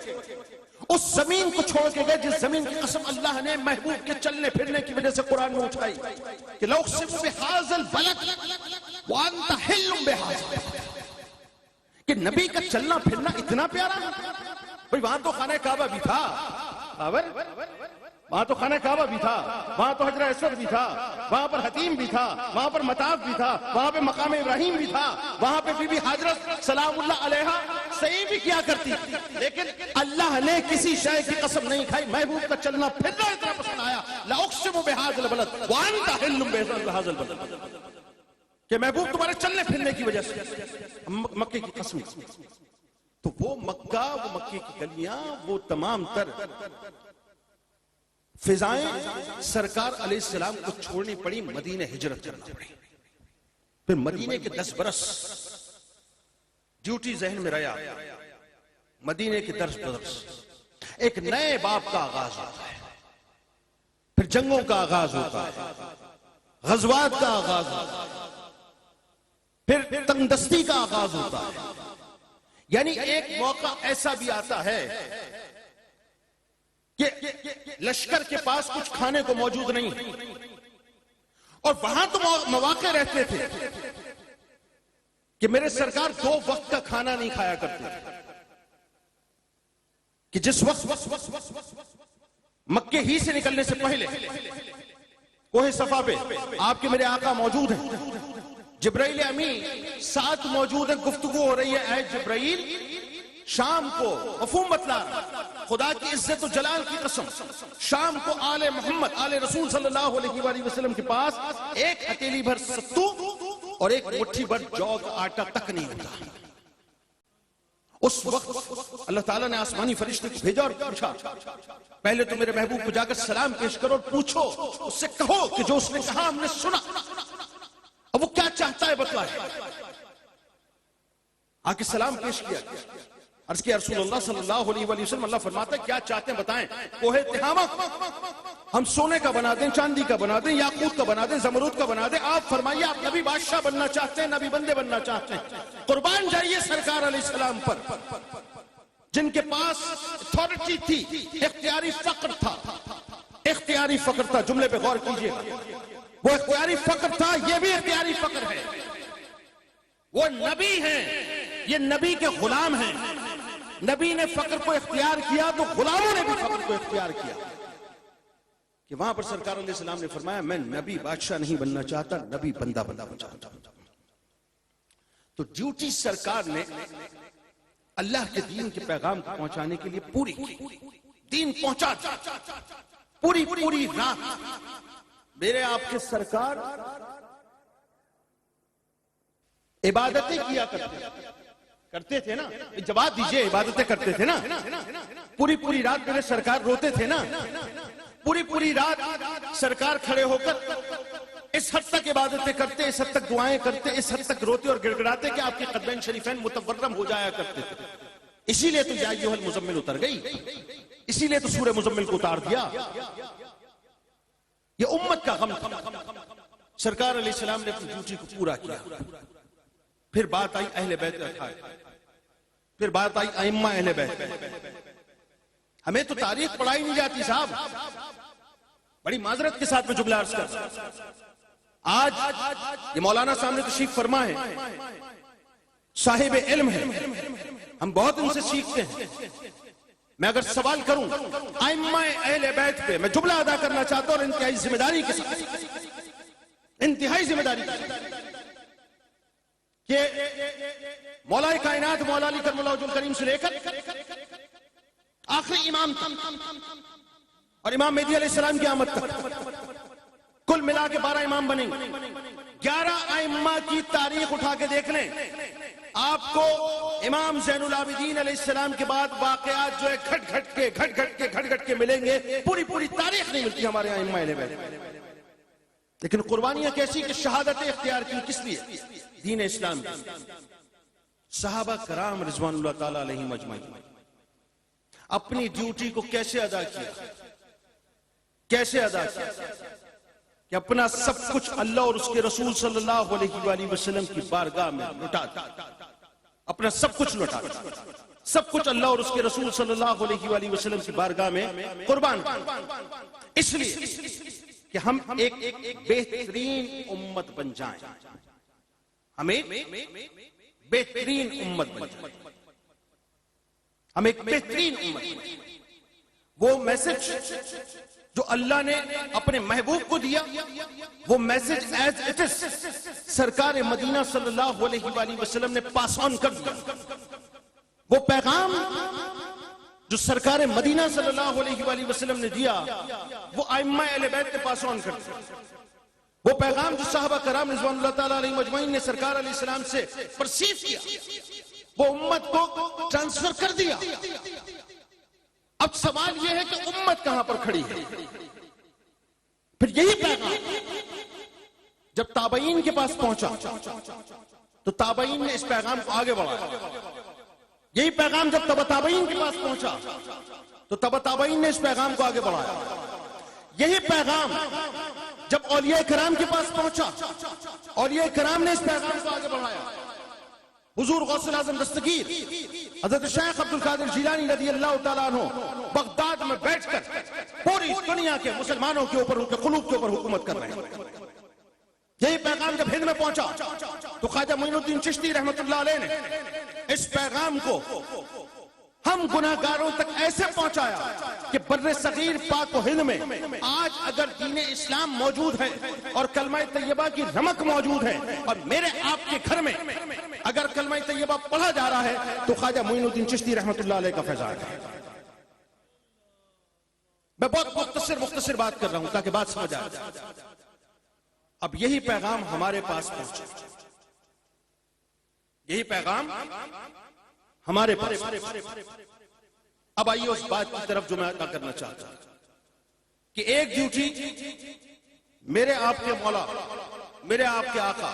اس زمین کو چھوڑ کے گئے جس زمین کی قسم اللہ نے محبوب کے چلنے پھرنے کی وجہ سے قرآن میں اٹھائی کہ لَأُقْسِمُ بِهَٰذَا الْبَلَدِ وَأَنْتَ حِلٌّ بِهَٰذَا, کہ نبی کا چلنا پھرنا اتنا پیارا ہے. بھئی وہاں تو خانہ کعبہ بھی تھا, وہاں تو خانہ کعبہ بھی تھا, وہاں تو حجر اسود بھی تھا, وہاں پر حتیم بھی تھا, وہاں پر مطاف بھی تھا, وہاں پہ مقام ابراہیم بھی تھا, وہاں پہ بی بی حاجرہ سلام اللہ علیہا صحیح بھی کیا کرتی, لیکن اللہ نے کسی شے کی قسم نہیں کھائی. محبوب کا چلنا پھرنا اتنا پسند آیا, لَأُقْسِمُ بِهَٰذَا الْبَلَدِ وَأَنْتَ حِلٌّ بِهَٰذَا الْبَلَدِ, کہ محبوب تمہارے چلنے پھرنے کی وجہ سے مکے کی قسم. تو وہ مکہ, وہ مکے کی گلیاں, وہ تمام تر فضائیں سرکار علیہ السلام کو چھوڑنی پڑی, مدینہ ہجرت کرنا پڑی. پھر مدینے کے 10 برس ڈیوٹی ذہن میں رہا. مدینے کے 10 برس ایک نئے باب کا آغاز ہوتا ہے. پھر جنگوں کا آغاز ہوتا ہے, غزوات کا آغاز ہوتا ہے, پھر تنگدستی کا آغاز ہوتا ہے. یعنی ایک موقع ایسا بھی آتا ہے کہ لشکر کے پاس کچھ کھانے کو موجود نہیں, اور وہاں تو مواقع رہتے تھے کہ میرے سرکار 2 وقت کا کھانا نہیں کھایا کرتے تھے, کہ جس وقت مکے ہی سے نکلنے سے پہلے کوہ صفا پہ آپ کے میرے آقا موجود ہیں, جبرائیل امین ساتھ موجود ہیں, گفتگو ہو رہی ہے, اے جبرائیل شام کو, مفہوم بتلا, خدا کی عزت و جلال کی قسم, شام کو آل محمد آل رسول صلی اللہ علیہ وآلہ وسلم کے پاس ایک ہتھیلی بھر ستو اور ایک مٹھی بھر جو کا آٹا تک نہیں ہوتا. اس وقت اللہ تعالیٰ نے آسمانی فرشتے کو بھیجا اور پوچھا, پہلے تو میرے محبوب کو جا کر سلام پیش کرو اور پوچھو, اس سے کہو کہ جو اس نے کہا ہم نے سنا, اب وہ کیا چاہتا ہے بتلائے. آ کے سلام پیش کیا, عرض کیا رسول اللہ صلی اللہ علیہ وآلہ وسلم, اللہ فرماتا ہے کیا چاہتے ہیں بتائیں. کوہ تہامہ ہم سونے کا بنا دیں, چاندی کا بنا دیں, یاقوت کا بنا دیں, زمرود کا بنا دیں. آپ فرمائیے آپ نبی بادشاہ بننا چاہتے ہیں, نبی بندے بننا چاہتے ہیں, قربان جائیے سرکار علیہ السلام پر, جن کے پاس اتھارٹی تھی, اختیاری فقر تھا, اختیاری فقر تھا. جملے پہ غور کیجئے, وہ اختیاری فقر تھا, یہ بھی اختیاری فقر ہے. وہ نبی ہیں, یہ نبی کے غلام ہیں. نبی نے فقر کو اختیار کیا تو غلاموں نے بھی فقر کو اختیار کیا, کہ وہاں پر سرکار علیہ السلام نے فرمایا میں نبی بادشاہ نہیں بننا چاہتا, نبی بندہ بننا چاہتا ہوں. تو ڈیوٹی سرکار نے اللہ کے دین کے پیغام کو پہنچانے کے لیے پوری دین پہنچا, پوری رات میرے آپ کے سرکار عبادتیں کیا کرتے تھے نا. جواب دیجئے, عبادتیں کرتے تھے نا, پوری رات میرے سرکار روتے تھے نا, پوری رات سرکار کھڑے ہو کر اس حد تک عبادتیں کرتے, اس حد تک دعائیں کرتے, اس حد تک روتے اور گڑ گڑاتے کہ آپ کے قدمین شریفین متورم ہو جایا کرتے تھے. اسی لیے تو یا ایھا المزمل اتر گئی, اسی لیے تو سورہ مزمل کو اتار دیا. یہ امت کا غم تھا. سرکار علیہ السلام نے اپنی ڈیوٹی کو پورا کیا. پھر بات آئی اہل بیت کا, پھر بات آئی ائمہ اہل بیت. ہمیں تو تاریخ پڑھائی نہیں جاتی صاحب, بڑی معذرت کے ساتھ میں جملہ عرض کرتا ہوں. آج یہ مولانا صاحب نے تشریف فرما ہے, صاحب علم ہے, ہم بہت ان سے سیکھتے ہیں. میں اگر سوال کروں ائمہ اہل بیت پہ, میں جملہ ادا کرنا چاہتا ہوں اور انتہائی ذمہ داری کے ساتھ, انتہائی ذمہ داری کہ مولا کائنات مولا علی کرم اللہ وجہ الکریم سے لے کر آخری امام تک اور امام مہدی علیہ السلام کی آمد تک کل ملا کے 12 امام بنیں گے. 11 ائمہ کی تاریخ اٹھا کے دیکھ لیں, آپ کو امام زین العابدین علیہ السلام کے بعد واقعات جو ہے گھٹ گھٹ کے ملیں گے. پوری تاریخ نہیں ملتی ہمارے یہاں ائمہ اہل بیت. لیکن قربانیاں کیسی کہ شہادتیں اختیار کی, کس لیے؟ دین اسلام. صحابہ کرام رضوان اللہ تعالی علیہم اجمعین اپنی ڈیوٹی کو کیسے ادا کیا کہ اپنا سب کچھ اللہ اور اس کے رسول صلی اللہ علیہ وآلہ وسلم کی بارگاہ میں لٹا دیا. اپنا سب کچھ لٹا دیا, سب کچھ اللہ اور اس کے رسول صلی اللہ علیہ وآلہ وسلم کی بارگاہ میں قربان. اس لیے کہ ہم ایک بہترین امت بن جائیں, ہم ایک بہترین امت بن جائیں, ہم ایک بہترین امت. وہ میسج جو اللہ نے اپنے محبوب کو دیا, وہ میسج ایز اٹ از سرکار مدینہ صلی اللہ علیہ وآلہ وسلم نے پاس آن کر دیا. وہ پیغام جو سرکار مدینہ صلی اللہ علیہ وآلہ وسلم نے دیا, وہ ائمہ اہل بیت نے پاس آن کر دیا. وہ پیغام جو صحابہ کرام رضوان اللہ تعالی علیہم اجمعین نے سرکار علیہ السلام سے پرسیو کیا, وہ امت کو ٹرانسفر کر دیا. اب سوال یہ ہے کہ امت کہاں پر کھڑی ہے؟ پھر یہی پیغام جب تابعین کے پاس پہنچا تو تابعین نے اس پیغام کو آگے بڑھایا. یہی پیغام جب تبع تابعین کے پاس پہنچا تو تبع تابعین نے اس پیغام کو آگے بڑھایا. یہی پیغام جب اولیاء کرام کے پاس پہنچا اولیاء کرام نے اس پیغام کو آگے بڑھایا. حضور غوث الاعظم دستگیر حضرت شیخ عبد القادر جیلانی رضی اللہ تعالیٰ عنہ بغداد میں بیٹھ کر پوری دنیا کے مسلمانوں کے اوپر ان کے قلوب کے اوپر حکومت کر رہے ہیں. یہی پیغام جب ہند میں پہنچا تو خواجہ معین الدین چشتی رحمت اللہ علیہ نے اس پیغام کو ہم گناہگاروں تک ایسے پہنچایا کہ بر صغیر پاک و ہند میں آج اگر دین اسلام موجود ہے اور کلمہ طیبہ کی رمق موجود ہے اور میرے آپ کے گھر میں اگر کلمہ طیبہ پڑھا جا رہا ہے تو خواجہ معین الدین چشتی رحمت اللہ علیہ کا فیضان ہے. میں بہت مختصر بات کر رہا ہوں تاکہ بات سمجھ آئے. اب یہی پیغام ہمارے پاس پہنچا. یہی پیغام ہمارے پاس. اب آئیے اس بات کی طرف جو میں ادا کرنا چاہتا ہوں کہ ایک ڈیوٹی میرے آپ کے مولا میرے آپ کے آقا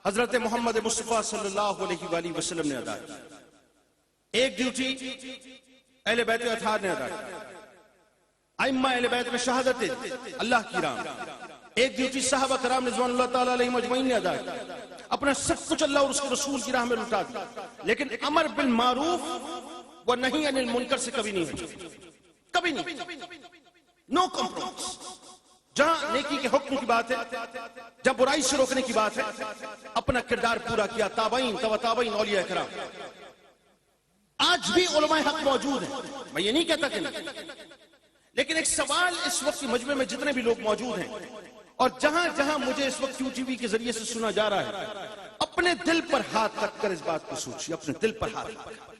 حضرت محمد مصطفیٰ صلی اللہ علیہ وآلہ وسلم نے ادا کی. ایک ڈیوٹی اہل بیت اطہار نے ادا کی. ائمہ اہل بیت میں شہادت اللہ کی راہ. ایک ڈیوٹی صحابہ کرام رضوان اللہ تعالیٰ علیہ مجمعین نے ادا کی. اپنا سب کچھ اللہ اور اس کے رسول کی راہ میں لٹا دیا. لیکن امر بالمعروف و نہی عن المنکر سے کبھی نہیں ہوئی. کبھی نہیں. نو کمپرومائز. جہاں نیکی کے حکم کی بات ہے جب برائی سے روکنے کی بات ہے اپنا کردار پورا کیا. تابعین تبع تابعین اولیاء کرام. آج بھی علماء حق موجود ہیں. میں یہ نہیں کہتا کہ نہیں. لیکن ایک سوال اس وقت مجمع میں جتنے بھی لوگ موجود ہیں اور جہاں جہاں مجھے اس وقت کیو ٹی وی کے ذریعے سے سنا جا رہا ہے اپنے دل پر ہاتھ رکھ کر اس بات کو سوچیے. اپنے دل پر ہاتھ رکھ کر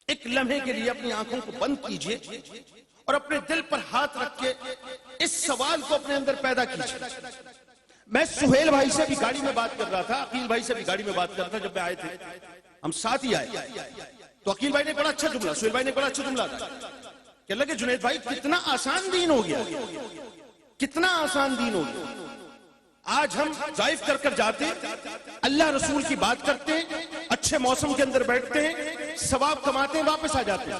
ایک لمحے کے لیے اپنی آنکھوں کو بند کیجئے اور اپنے دل پر ہاتھ رکھ کے اس سوال کو اپنے اندر پیدا کیجئے. میں سہیل بھائی سے بھی گاڑی میں بات کر رہا تھا, عقیل بھائی سے بھی گاڑی میں بات کر رہا تھا. جب میں آئے تھے ہم ساتھ ہی آئے تو عقیل بھائی نے بڑا اچھا جملہ, سہیل بھائی نے بڑا اچھا جملہ تھا کہ اللہ کے جنید بھائی کتنا آسان دین ہو گیا, کتنا آسان دین ہو گیا. آج ہم ضائف کر کر جاتے اللہ رسول کی بات کرتے اچھے موسم کے اندر بیٹھتے ہیں ثواب کماتے ہیں واپس آ جاتے ہیں.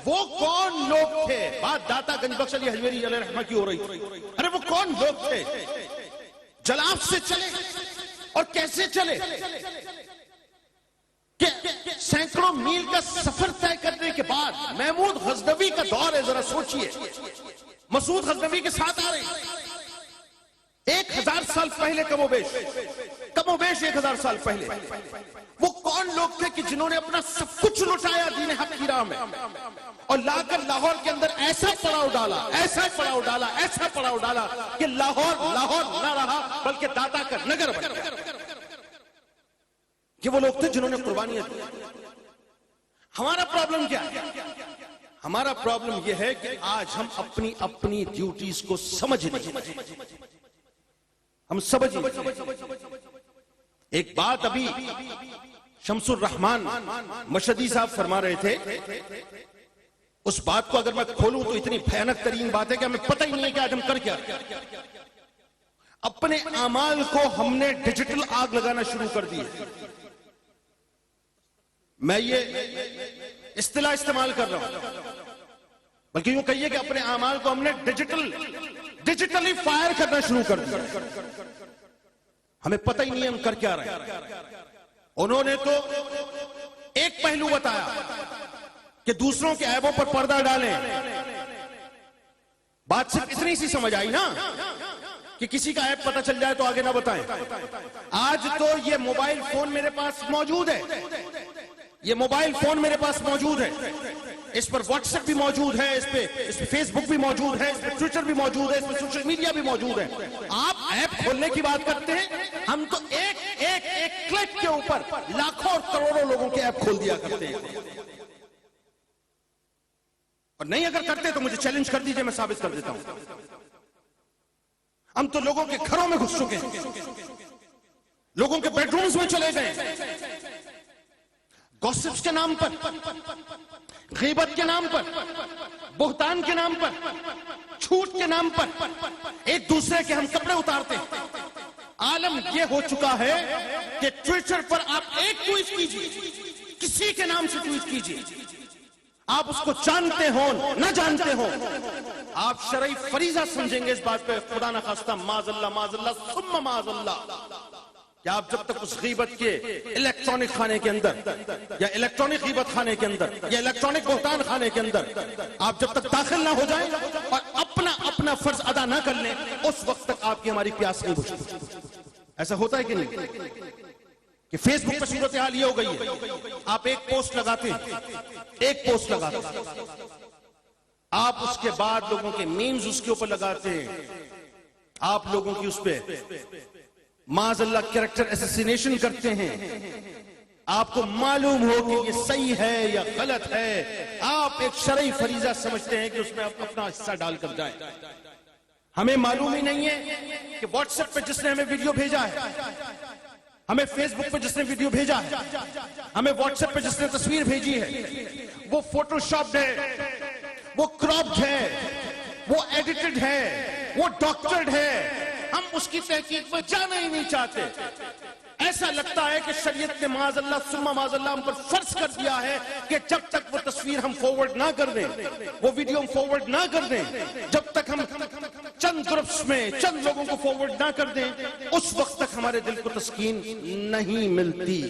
وہ کون لوگ تھے, بات داتا گنج بخش علی حجویری علیہ رحمہ کی ہو رہی تھی, ارے وہ کون لوگ تھے جلاب سے چلے اور کیسے چلے کہ سینکڑوں میل کا سفر طے کرنے کے بعد محمود غزنوی کا دور ہے. ذرا سوچئے مسعود غزنوی کے ساتھ آ رہے ہیں 1000 سال پہلے کم و بیش 1000 سال پہلے. وہ کون لوگ تھے کہ جنہوں نے اپنا سب کچھ لٹایا دین حق کی راہ میں اور لا کر لاہور کے اندر ایسا پڑاؤ ڈالا کہ لاہور نہ رہا بلکہ داتا کا نگر بن گیا. کہ وہ لوگ تھے جنہوں نے قربانیاں دی. ہمارا پرابلم کیا ہے؟ ہمارا پرابلم یہ ہے کہ آج ہم اپنی ڈیوٹیز کو سمجھ نہیں, ہم سمجھ نہیں. ایک بات ابھی شمس الرحمان مشہدی صاحب فرما رہے تھے, اس بات کو اگر میں کھولوں تو اتنی بھیانک ترین بات ہے کہ ہمیں پتہ ہی نہیں ہے کہ آج ہم کر کیا. اپنے اعمال کو ہم نے ڈیجیٹل آگ لگانا شروع کر دی. میں یہ اصطلاح استعمال کر رہا ہوں, بلکہ یوں کہیے کہ اپنے اعمال کو ہم نے ڈیجیٹلی فائر کرنا شروع کر دیا. ہمیں پتہ ہی نہیں ہے ہم کر کیا رہے ہیں. انہوں نے تو ایک پہلو بتایا کہ دوسروں کے عیبوں پر پردہ ڈالیں. بات صرف اتنی سی سمجھ آئی نا کہ کسی کا عیب پتہ چل جائے تو آگے نہ بتائیں. آج تو یہ موبائل فون میرے پاس موجود ہے, یہ موبائل فون میرے پاس موجود ہے, اس پر واٹس ایپ بھی موجود ہے, اس پہ فیس بک بھی موجود ہے, اس پہ ٹویٹر بھی موجود ہے, اس پہ سوشل میڈیا بھی موجود ہے. آپ ایپ کھولنے کی بات کرتے ہیں, ہم تو ایک کلک کے اوپر لاکھوں اور کروڑوں لوگوں کے ایپ کھول دیا کرتے ہیں. اور نہیں اگر کرتے تو مجھے چیلنج کر دیجئے, میں ثابت کر دیتا ہوں. ہم تو لوگوں کے گھروں میں گھس چکے ہیں, لوگوں کے بیڈ رومز میں چلے گئے, گوسپس کے نام پر, غیبت کے نام پر, بہتان کے نام پر, جھوٹ کے نام پر ایک دوسرے کے ہم کپڑے اتارتے ہیں. عالم یہ ہو چکا ہے کہ ٹویٹر پر آپ ایک ٹویٹ کیجئے، کسی کے نام سے ٹویٹ کیجئے، آپ اس کو جانتے ہوں نہ جانتے ہوں، آپ شرعی فریضہ سمجھیں گے اس بات پہ، خدا نہ خواستہ معاذ اللہ ثم معاذ اللہ، کہ آپ جب تک اس غیبت کے الیکٹرانک خانے کے اندر یا الیکٹرانک غیبت خانے کے اندر یا الیکٹرانک بہتان خانے کے اندر آپ جب تک داخل نہ ہو جائیں اور اپنا فرض ادا نہ کر لیں، اس وقت تک آپ کی ہماری پیاس نہیں بجھتی۔ ایسا ہوتا ہے کہ نہیں کہ فیس بک پر صورتحال یہ ہو گئی ہے، آپ ایک پوسٹ لگاتے ہیں، آپ اس کے بعد لوگوں کے میمز اس کے اوپر لگاتے ہیں، آپ لوگوں کی اس پہ معاذ اللہ کریکٹر اسیسینیشن کرتے ہیں، آپ کو معلوم ہو کہ یہ صحیح ہے یا غلط ہے، آپ ایک شرعی فریضہ سمجھتے ہیں کہ اس میں آپ اپنا حصہ ڈال کر جائیں۔ ہمیں معلوم ہی نہیں ہے کہ واٹس ایپ پہ جس نے ہمیں ویڈیو بھیجا ہے، ہمیں فیس بک پہ جس نے ویڈیو بھیجا ہے، ہمیں واٹس ایپ پہ جس نے تصویر بھیجی ہے، وہ فوٹو شاپڈ ہے، وہ کراپڈ ہے، وہ ایڈیٹڈ ہے، وہ ڈاکٹرڈ ہے، ہم اس کی تحقیق میں جانا ہی نہیں چاہتے۔ ایسا لگتا ہے کہ شریعت نے معاذ اللہ ثم معاذ اللہ ہم پر فرض کر دیا ہے کہ جب تک وہ تصویر ہم فارورڈ نہ کر دیں، وہ ویڈیو ہم فارورڈ نہ کر دیں، جب تک ہم چند گروپس میں چند لوگوں کو فارورڈ نہ کر دیں، اس وقت تک ہمارے دل کو تسکین نہیں ملتی۔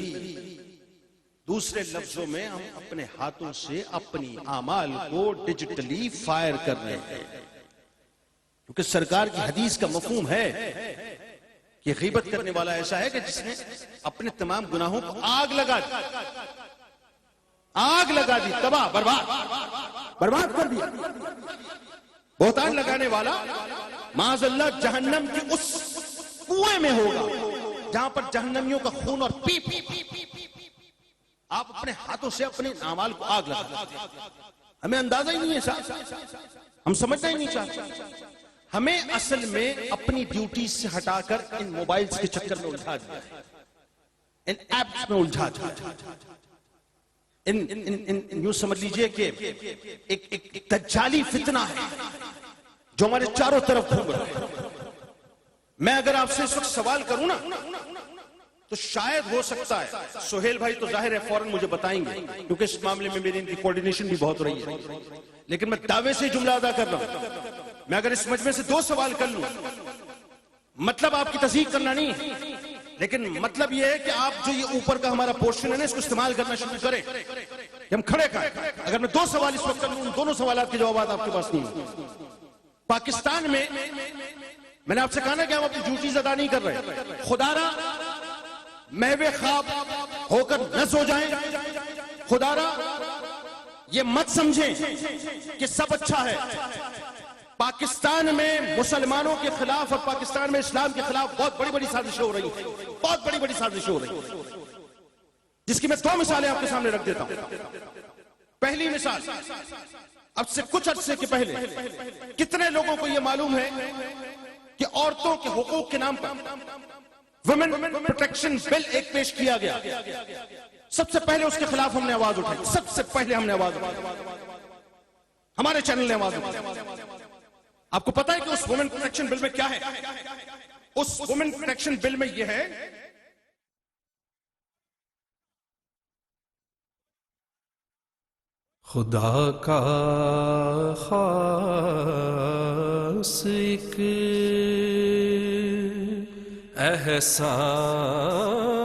دوسرے لفظوں میں ہم اپنے ہاتھوں سے اپنی اعمال کو ڈیجیٹلی فائر کر رہے ہیں، کیونکہ سرکار کی حدیث کا مفہوم ہے کہ غیبت کرنے والا ایسا ہے کہ جس نے اپنے تمام گناہوں کو آگ لگا دی، تباہ برباد کر دیا۔ بہتان لگانے والا معاذ اللہ جہنم کی اس کنویں میں ہوگا جہاں پر جہنمیوں کا خون اور پیپ، آپ اپنے ہاتھوں سے اپنے اعمال کو آگ لگا دیں۔ ہمیں اندازہ ہی نہیں ہے صاحب، ہم سمجھنا ہی نہیں چاہتے۔ ہمیں اصل میں اپنی ڈیوٹیز سے ہٹا کر ان موبائلز کے چکر میں الجھا دیا ہے، ان ایپس میں الجھا دیا، یوں سمجھ لیجئے کہ ایک دجالی فتنہ ہے جو ہمارے چاروں طرف گھوم رہا ہے۔ میں اگر آپ سے اس وقت سوال کروں نا تو شاید ہو سکتا ہے سہیل بھائی تو ظاہر ہے فوراً مجھے بتائیں گے کیونکہ اس معاملے میں میری ان کی کوارڈینیشن بھی بہت رہی ہے، لیکن میں دعوے سے جملہ ادا کر رہا ہوں، میں اگر اس مجمع سے 2 سوال کر لوں، مطلب آپ کی تصدیق کرنا نہیں ہے، لیکن مطلب یہ ہے کہ آپ جو یہ اوپر کا ہمارا پورشن ہے نا اس کو استعمال کرنا شروع کریں کہ ہم کھڑے کریں۔ اگر میں 2 سوال اس وقت کر لوں، ان دونوں سوالات کے جوابات آپ کے پاس نہیں ہیں۔ پاکستان میں نے آپ سے کہا نا کہ ہم اپنی ڈیوٹیز ادا نہیں کر رہے، خدا را محو خواب ہو کر نہ سو جائیں، خدا را یہ مت سمجھیں کہ سب اچھا ہے۔ پاکستان میں مسلمانوں کے خلاف اور پاکستان میں اسلام کے خلاف بہت بڑی بڑی سازشیں ہو رہی ہیں، بہت بڑی بڑی سازشیں ہو رہی ہیں، جس کی میں 2 مثالیں آپ کے سامنے رکھ دیتا ہوں۔ پہلی مثال، اب سے کچھ عرصے کے پہلے کتنے لوگوں کو یہ معلوم ہے کہ عورتوں کے حقوق کے نام پر ویمن پروٹیکشن بل ایک پیش کیا گیا؟ سب سے پہلے اس کے خلاف ہم نے آواز اٹھائی، سب سے پہلے ہم نے آواز اٹھائی، ہمارے چینل نے آواز اٹھائی۔ آپ کو پتا ہے کہ اس وومن پروٹیکشن بل میں کیا ہے؟ اس وومن پروٹیکشن بل میں یہ ہے خدا کا خاص ایک احسان